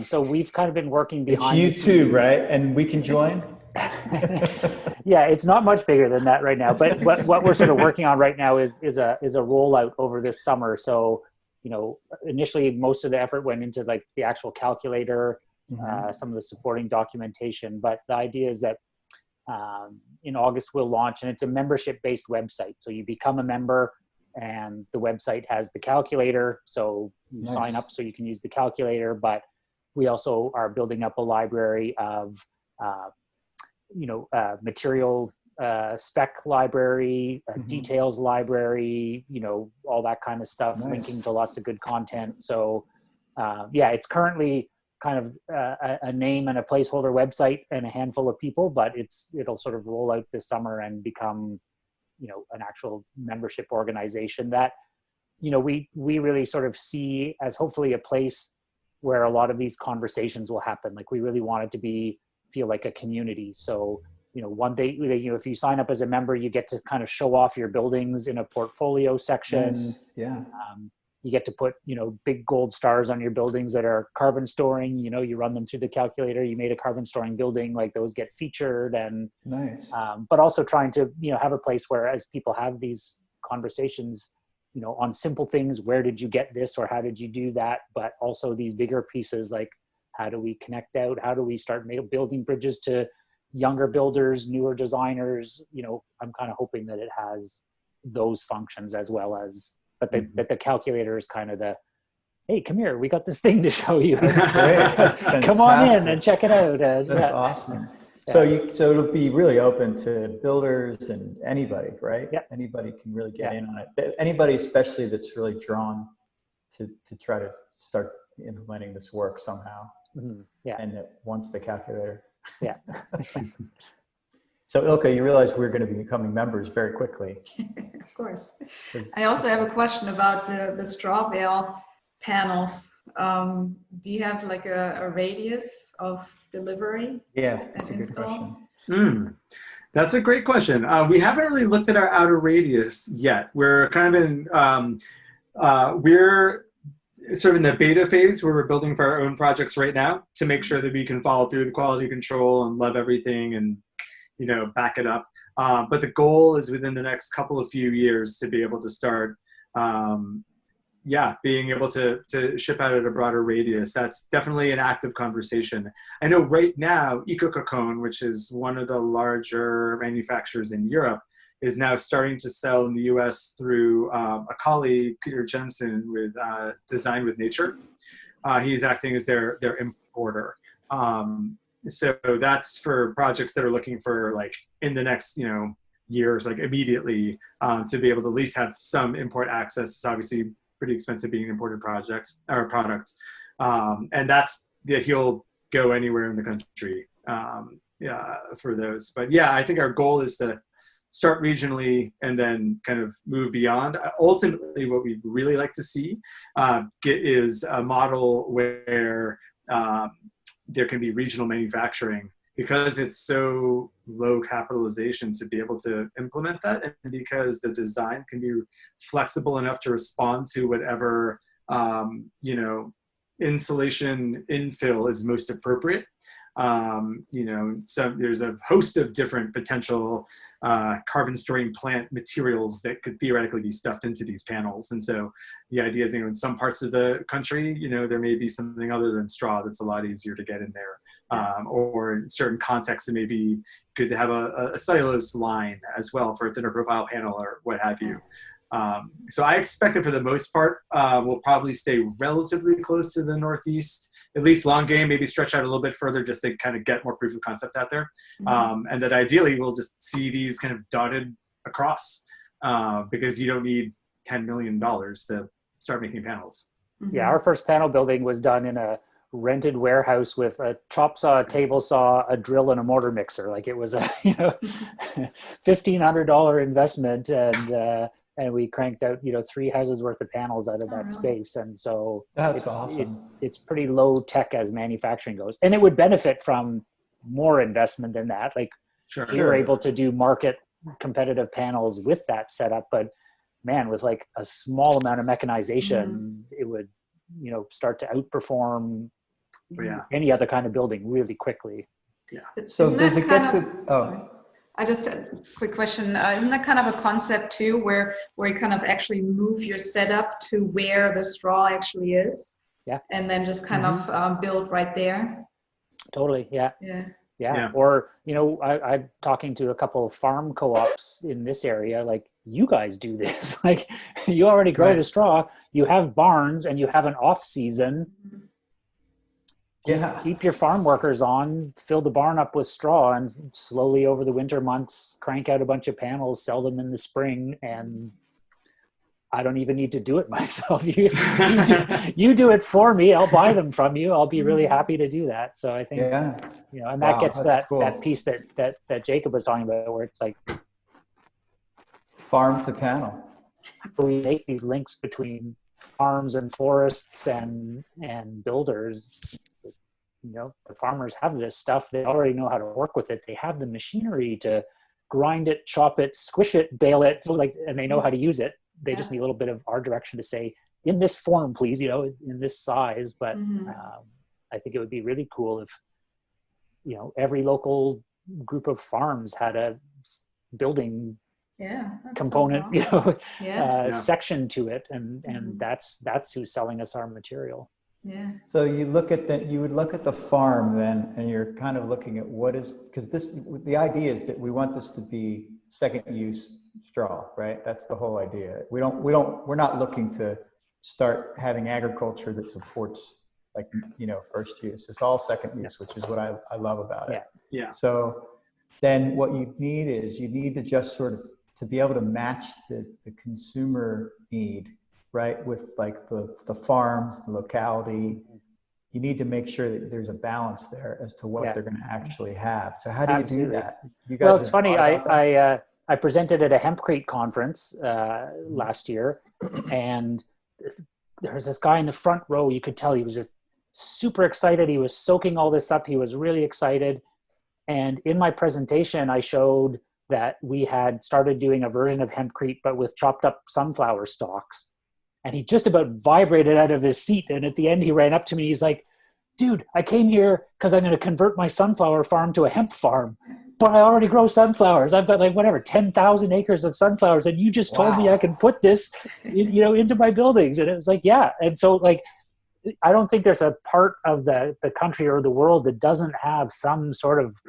Speaker 2: So we've kind of been working behind
Speaker 3: It's you too, right? And we can join?
Speaker 2: Yeah, it's not much bigger than that right now, but what we're sort of working on right now is a rollout over this summer. So, initially most of the effort went into like the actual calculator, some of the supporting documentation, but the idea is that in August we'll launch, and it's a membership-based website. So you become a member, and the website has the calculator, so you sign up so you can use the calculator, but we also are building up a library of material spec library, details library, all that kind of stuff, linking to lots of good content. So it's currently kind of a name and a placeholder website and a handful of people, but it'll sort of roll out this summer and become an actual membership organization that we really sort of see as hopefully a place where a lot of these conversations will happen. Like we really want it to feel like a community. So one day, if you sign up as a member, you get to kind of show off your buildings in a portfolio section.
Speaker 3: Nice. Yeah.
Speaker 2: You get to put, big gold stars on your buildings that are carbon storing. You run them through the calculator. You made a carbon storing building, like those get featured. And
Speaker 3: nice.
Speaker 2: But also trying to, have a place where as people have these conversations, on simple things, where did you get this or how did you do that? But also these bigger pieces, like how do we connect out? How do we start building bridges to younger builders, newer designers? I'm kind of hoping that it has those functions as well as, but that the calculator is kind of hey, come here, we got this thing to show you.
Speaker 3: That's great.
Speaker 2: Come on in and check it out.
Speaker 3: That's awesome. So it'll be really open to builders and anybody, right?
Speaker 2: Yeah.
Speaker 3: Anybody can really get in on it. Anybody, especially that's really drawn to try to start implementing this work somehow.
Speaker 2: Yeah.
Speaker 3: And that wants the calculator.
Speaker 2: Yeah.
Speaker 3: So Ilka, you realize we're going to be becoming members very quickly.
Speaker 4: Of course. I also have a question about the straw bale panels. Do you have like a radius of delivery?
Speaker 3: Yeah, that's a good question.
Speaker 1: That's a great question. We haven't really looked at our outer radius yet. We're kind of in, we're sort of in the beta phase where we're building for our own projects right now to make sure that we can follow through the quality control and love everything and, back it up. But the goal is within the next few years to be able to start, being able to ship out at a broader radius. That's definitely an active conversation. I know right now, EcoCocone, which is one of the larger manufacturers in Europe, is now starting to sell in the US through a colleague, Peter Jensen, with Design with Nature. He's acting as their importer. So that's for projects that are looking for like in the next, years, like immediately, to be able to at least have some import access. It's obviously pretty expensive being imported products. And he'll go anywhere in the country for those. But yeah, I think our goal is to start regionally and then kind of move beyond. Ultimately, what we'd really like to see is a model where there can be regional manufacturing, because it's so low capitalization to be able to implement that, and because the design can be flexible enough to respond to whatever insulation infill is most appropriate. So there's a host of different potential carbon storing plant materials that could theoretically be stuffed into these panels. And so the idea is, in some parts of the country, there may be something other than straw that's a lot easier to get in there. Or in certain contexts, it may be good to have a cellulose line as well for a thinner profile panel or what have you. So I expect that for the most part, we'll probably stay relatively close to the Northeast, at least long game, maybe stretch out a little bit further just to kind of get more proof of concept out there. And that ideally we'll just see these kind of dotted across, because you don't need $10 million to start making panels.
Speaker 2: Yeah, our first panel building was done in a rented warehouse with a chop saw, a table saw, a drill, and a mortar mixer. Like, it was a $1,500 investment, and we cranked out 3 houses worth of panels out of that space. And so
Speaker 3: that's awesome.
Speaker 2: It's pretty low tech as manufacturing goes, and it would benefit from more investment than that. Like, we were able to do market competitive panels with that setup, but man, with like a small amount of mechanization, it would start to outperform any other kind of building really quickly.
Speaker 3: So does it get to
Speaker 4: sorry. I just a quick question. Isn't that kind of a concept too, where you kind of actually move your setup to where the straw actually is?
Speaker 2: Yeah.
Speaker 4: And then just kind of build right there?
Speaker 2: Totally. Yeah. Or, I'm talking to a couple of farm co-ops in this area, like, you guys do this. Like, you already grow the straw, you have barns, and you have an off season. Keep your farm workers on, fill the barn up with straw, and slowly over the winter months, crank out a bunch of panels, sell them in the spring, and I don't even need to do it myself. You do it for me. I'll buy them from you. I'll be really happy to do that. So I think, and that gets that piece that Jacob was talking about, where it's like
Speaker 3: farm to panel.
Speaker 2: We make these links between farms and forests and builders. The farmers have this stuff. They already know how to work with it. They have the machinery to grind it, chop it, squish it, bale it, and they know how to use it. They just need a little bit of our direction to say, in this form, please, in this size. But I think it would be really cool if, every local group of farms had a building component, section to it. And that's who's selling us our material.
Speaker 4: Yeah.
Speaker 3: So you would look at the farm then, and you're kind of looking at because the idea is that we want this to be second use straw, right? That's the whole idea. We're not looking to start having agriculture that supports first use. It's all second use, which is what I love about it.
Speaker 1: Yeah.
Speaker 3: So then what you need to just sort of to be able to match the consumer need, right? With like the farms, the locality, you need to make sure that there's a balance there as to what they're going to actually have. So how do you do that? You guys
Speaker 2: it's funny. I presented at a Hempcrete conference last year, and there was this guy in the front row. You could tell he was just super excited. He was soaking all this up. He was really excited. And in my presentation, I showed that we had started doing a version of Hempcrete, but with chopped up sunflower stalks. And he just about vibrated out of his seat. And at the end, he ran up to me. He's like, dude, I came here because I'm going to convert my sunflower farm to a hemp farm. But I already grow sunflowers. I've got 10,000 acres of sunflowers. And you just told me I can put this, into my buildings. And it was like, yeah. And so I don't think there's a part of the country or the world that doesn't have some sort of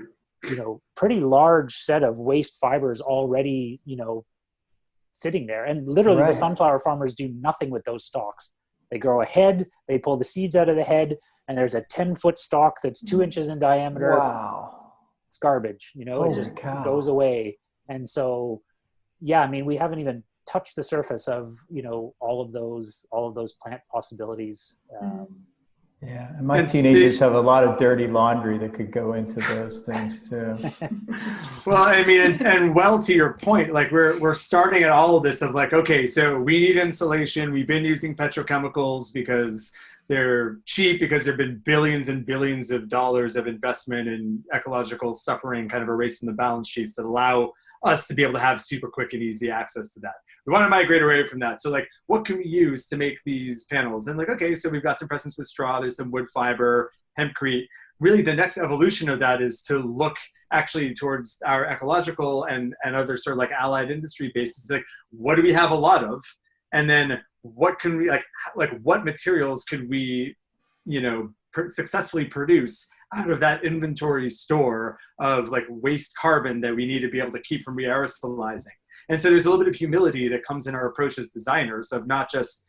Speaker 2: pretty large set of waste fibers already, sitting there. And literally the sunflower farmers do nothing with those stalks. They grow a head, they pull the seeds out of the head, and there's a 10-foot stalk that's 2 inches in diameter.
Speaker 3: Wow.
Speaker 2: It's garbage, it just goes away. And so, yeah, I mean, we haven't even touched the surface of, all of those plant possibilities.
Speaker 3: Yeah, and my teenagers have a lot of dirty laundry that could go into those things too.
Speaker 1: Well, I mean, and well, to your point, like we're starting at all of this of like, okay, so we need insulation. We've been using petrochemicals because they're cheap, because there've been billions and billions of dollars of investment in ecological suffering kind of erasing the balance sheets that allow us to be able to have super quick and easy access to that. We want to migrate away from that. So like, what can we use to make these panels? And like, okay, so we've got some presence with straw, there's some wood fiber, hempcrete. Really the next evolution of that is to look actually towards our ecological and other sort of like allied industry bases. Like, what do we have a lot of? And then what can we, like what materials could we, successfully produce out of that inventory store of like waste carbon that we need to be able to keep from re-aerosolizing. And so there's a little bit of humility that comes in our approach as designers of not just,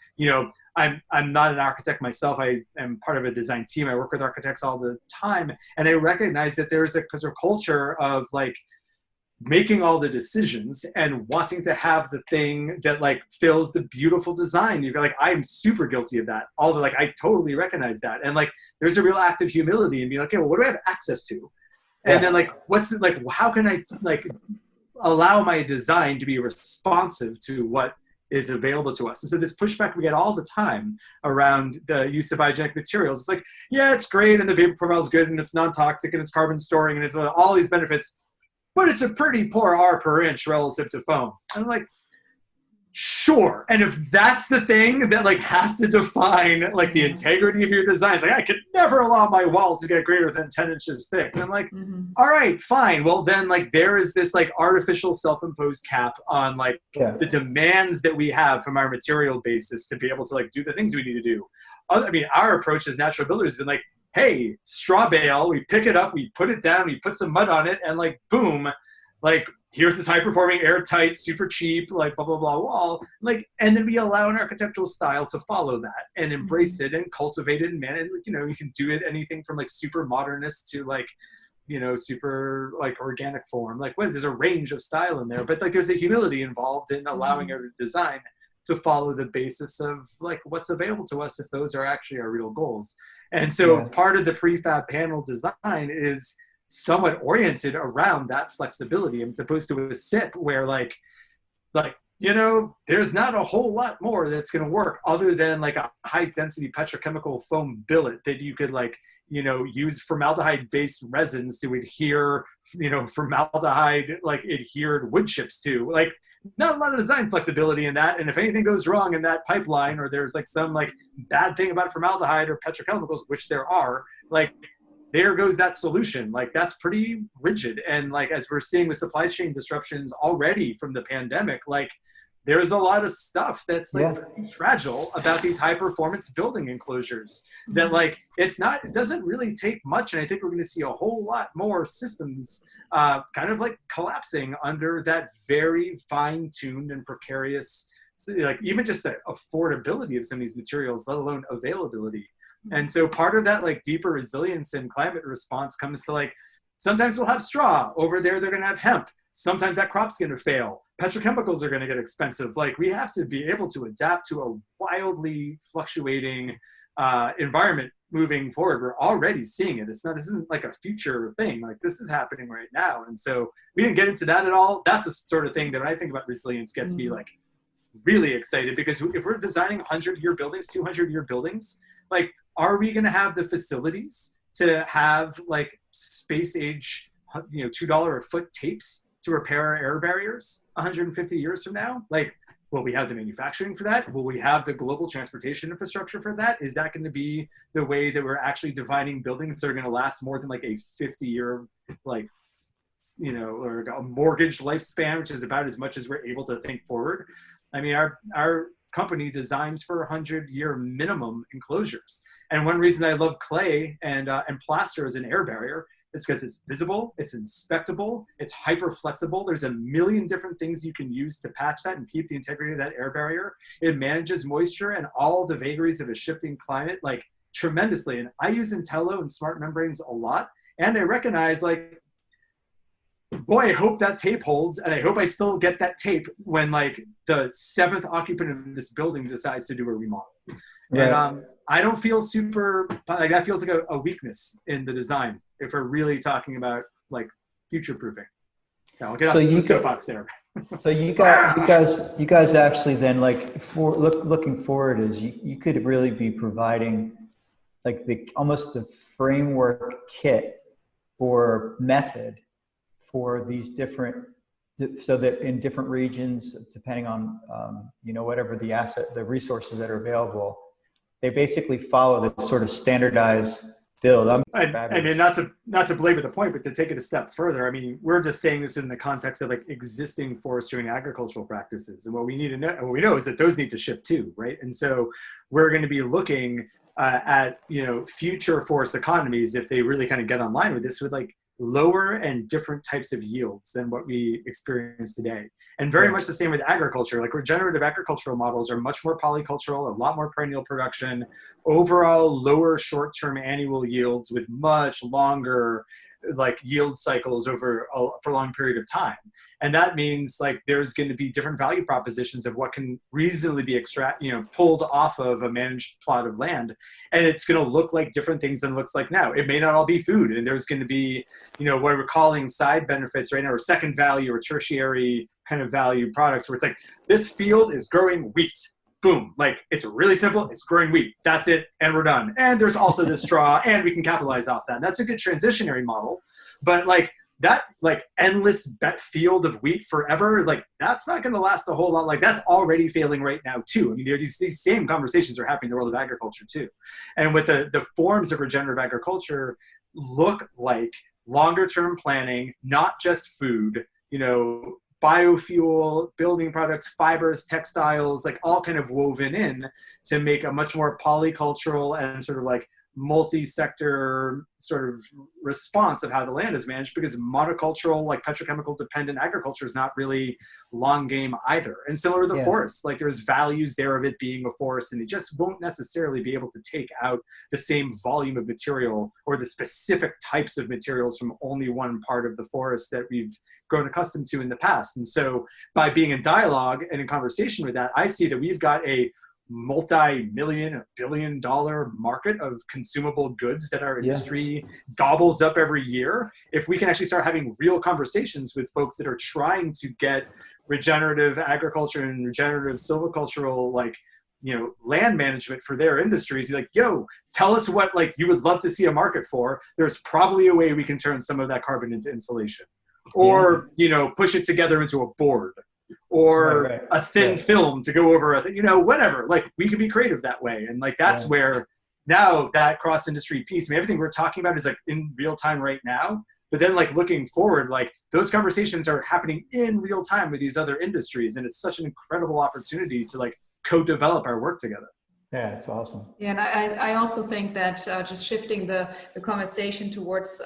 Speaker 1: I'm not an architect myself. I am part of a design team. I work with architects all the time. And I recognize that there's a culture of like making all the decisions and wanting to have the thing that like fills the beautiful design. You're like, I'm super guilty of that. Although like, I totally recognize that. And like, there's a real act of humility and be like, okay, well, what do I have access to? And then like, how can I like allow my design to be responsive to what is available to us? And so this pushback we get all the time around the use of biogenic materials. It's like, yeah, it's great and the vapor profile is good and it's non-toxic and it's carbon storing and it's all these benefits, but it's a pretty poor R per inch relative to foam. And I'm like, sure. And if that's the thing that like has to define like the integrity of your design, it's like, I could never allow my wall to get greater than 10 inches thick. And I'm like, all right, fine. Well, then like there is this like artificial self-imposed cap on like the demands that we have from our material basis to be able to like do the things we need to do. I mean, our approach as natural builders has been like, hey, straw bale, we pick it up, we put it down, we put some mud on it, and like, boom, like, here's this high-performing, airtight, super cheap, like, blah, blah, blah wall. Like, and then we allow an architectural style to follow that and embrace it and cultivate it and manage, you can do it anything from like super modernist to like, super like organic form. Like, there's a range of style in there, but like there's a humility involved in allowing our design to follow the basis of like what's available to us if those are actually our real goals. And so part of the prefab panel design is somewhat oriented around that flexibility as opposed to a SIP where like, there's not a whole lot more that's going to work other than like a high density petrochemical foam billet that you could like, use formaldehyde based resins to adhere, formaldehyde like adhered wood chips to. Like, not a lot of design flexibility in that. And if anything goes wrong in that pipeline or there's like some like bad thing about formaldehyde or petrochemicals, which there are, like, there goes that solution. Like, that's pretty rigid. And like, as we're seeing with supply chain disruptions already from the pandemic, like there's a lot of stuff that's like pretty fragile about these high performance building enclosures that like, it doesn't really take much. And I think we're going to see a whole lot more systems kind of like collapsing under that very fine tuned and precarious, like even just the affordability of some of these materials, let alone availability. And so part of that like deeper resilience and climate response comes to like, sometimes we'll have straw over there, they're going to have hemp. Sometimes that crop's going to fail. Petrochemicals are going to get expensive. Like, we have to be able to adapt to a wildly fluctuating environment moving forward. We're already seeing it. This isn't like a future thing. Like, this is happening right now. And so we didn't get into that at all. That's the sort of thing that when I think about resilience gets me like really excited, because if we're designing 100-year buildings, 200-year buildings, like, are we going to have the facilities to have like space age, $2 a foot tapes to repair our air barriers 150 years from now? Like, will we have the manufacturing for that? Will we have the global transportation infrastructure for that? Is that going to be the way that we're actually designing buildings that are going to last more than like a 50-year, like, or a mortgage lifespan, which is about as much as we're able to think forward? I mean, our company designs for 100-year minimum enclosures. And one reason I love clay and plaster as an air barrier It's because it's visible, it's inspectable, it's hyper flexible. There's a million different things you can use to patch that and keep the integrity of that air barrier. It manages moisture and all the vagaries of a shifting climate like tremendously. And I use Intello and smart membranes a lot. And I recognize like, boy, I hope that tape holds, and I hope I still get that tape when like the 7th occupant of this building decides to do a remodel. Right. And I don't feel super, like that feels like a weakness in the design if we're really talking about like future proofing. Now, I'll get off the soapbox there.
Speaker 3: So you guys actually then like looking forward is you could really be providing like almost the framework kit or method for these different, so that in different regions, depending on whatever the resources that are available, they basically follow this sort of standardized build.
Speaker 1: I mean, not to belabor the point, but to take it a step further, I mean, we're just saying this in the context of like existing forestry and agricultural practices. And what we need to know, what we know is that those need to shift too, right? And so we're going to be looking at, future forest economies, if they really kind of get online with this, with like lower and different types of yields than what we experience today. And very much the same with agriculture. Like regenerative agricultural models are much more polycultural, a lot more perennial production, overall lower short-term annual yields with much longer like yield cycles over a prolonged period of time. And that means like there's going to be different value propositions of what can reasonably be pulled off of a managed plot of land. And it's going to look like different things than it looks like now. It may not all be food. And there's going to be, what we're calling side benefits right now, or second value or tertiary kind of value products, where it's like, this field is growing wheat. Boom, like it's really simple, it's growing wheat, that's it, and we're done. And there's also this straw, and we can capitalize off that. That's a good transitionary model, but like that like endless field of wheat forever, like that's not gonna last a whole lot. Like that's already failing right now too. I mean, these same conversations are happening in the world of agriculture too. And with the forms of regenerative agriculture look like longer term planning, not just food, biofuel, building products, fibers, textiles, like all kind of woven in to make a much more polycultural and sort of like multi-sector sort of response of how the land is managed, because monocultural, like petrochemical dependent agriculture is not really long game either. And similar to the forest, like there's values there of it being a forest, and it just won't necessarily be able to take out the same volume of material or the specific types of materials from only one part of the forest that we've grown accustomed to in the past. And so by being in dialogue and in conversation with that, I see that we've got a multi-million, billion-dollar market of consumable goods that our industry gobbles up every year. If we can actually start having real conversations with folks that are trying to get regenerative agriculture and regenerative silvicultural, land management for their industries, you're like, yo, tell us what you would love to see a market for. There's probably a way we can turn some of that carbon into insulation, or push it together into a board, or a thin film to go over whatever. Like we can be creative that way. And that's where now that cross-industry piece, I mean, everything we're talking about is in real time right now, but then looking forward, those conversations are happening in real time with these other industries. And it's such an incredible opportunity to co-develop our work together.
Speaker 3: Yeah, it's awesome.
Speaker 4: Yeah, and I also think that just shifting the conversation towards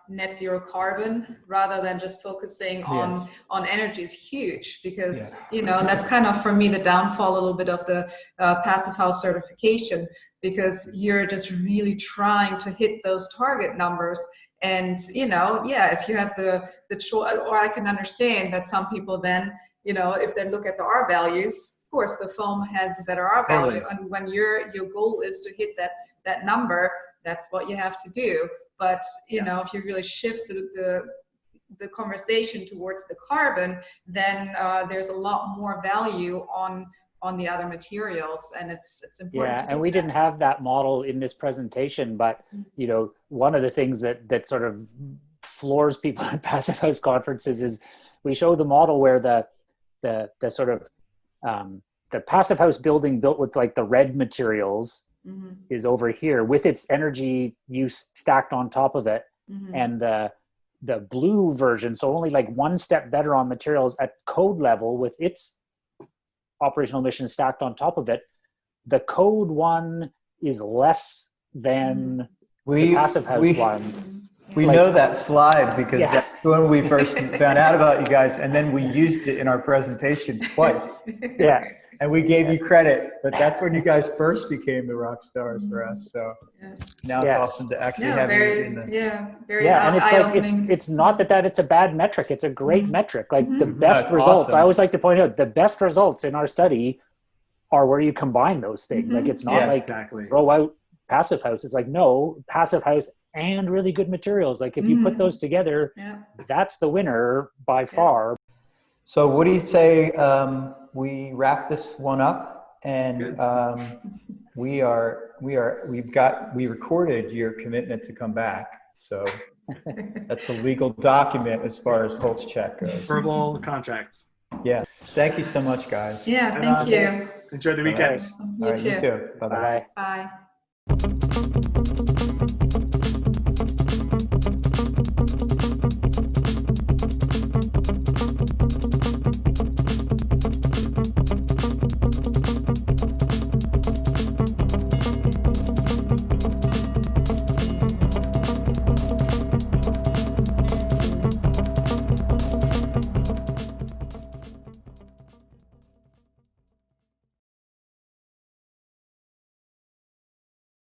Speaker 4: net zero carbon rather than just focusing on energy is huge, because that's kind of for me the downfall a little bit of the passive house certification, because you're just really trying to hit those target numbers. And if you have the choice, or I can understand that some people then if they look at the R values, of course the foam has a better R value, and when your goal is to hit that number, that's what you have to do. But if you really shift the conversation towards the carbon, then there's a lot more value on the other materials, and it's important.
Speaker 2: Yeah, and we didn't have that model in this presentation, but one of the things that sort of floors people at passive house conferences is we show the model where the sort of the passive house building built with the red materials is over here with its energy use stacked on top of it, and the blue version, so only one step better on materials at code level with its operational emissions stacked on top of it. The code one is less than the passive house one.
Speaker 3: We
Speaker 2: Like-
Speaker 3: know that slide because
Speaker 2: Yeah.
Speaker 3: that's when we first found out about you guys, and then we used it in our presentation twice.
Speaker 2: Yeah.
Speaker 3: And we gave you credit, but that's when you guys first became the rock stars for us. So
Speaker 4: Yeah.
Speaker 3: now it's
Speaker 2: Yeah.
Speaker 3: awesome to actually
Speaker 4: Yeah,
Speaker 3: have you
Speaker 4: very,
Speaker 3: in the.
Speaker 4: very
Speaker 2: Yeah, and it's like
Speaker 4: eye-opening.
Speaker 2: it's not that it's a bad metric. It's a great metric. Like the
Speaker 4: Mhm.
Speaker 2: best
Speaker 3: it's
Speaker 2: results.
Speaker 3: awesome.
Speaker 2: I always like to point out the best results in our study are where you combine those things. Like
Speaker 4: Mhm.
Speaker 2: it's not
Speaker 3: Yeah,
Speaker 2: like
Speaker 1: Exactly.
Speaker 2: throw out passive house. It's like no, passive house and really good materials. Like if you put
Speaker 4: Mhm.
Speaker 2: those together,
Speaker 4: Yeah.
Speaker 2: that's the winner by far.
Speaker 3: So what do you say we wrap this one up, and
Speaker 1: Good.
Speaker 3: we recorded your commitment to come back. So that's a legal document as far as HolzChat goes.
Speaker 1: Verbal contracts.
Speaker 3: Yeah. Thank you so much, guys.
Speaker 4: Yeah,
Speaker 1: And,
Speaker 4: thank you.
Speaker 1: Enjoy the
Speaker 3: All right.
Speaker 1: weekend.
Speaker 4: Awesome.
Speaker 3: All
Speaker 4: You
Speaker 3: right,
Speaker 4: too.
Speaker 3: you too. Bye-bye.
Speaker 2: Bye.
Speaker 4: Bye.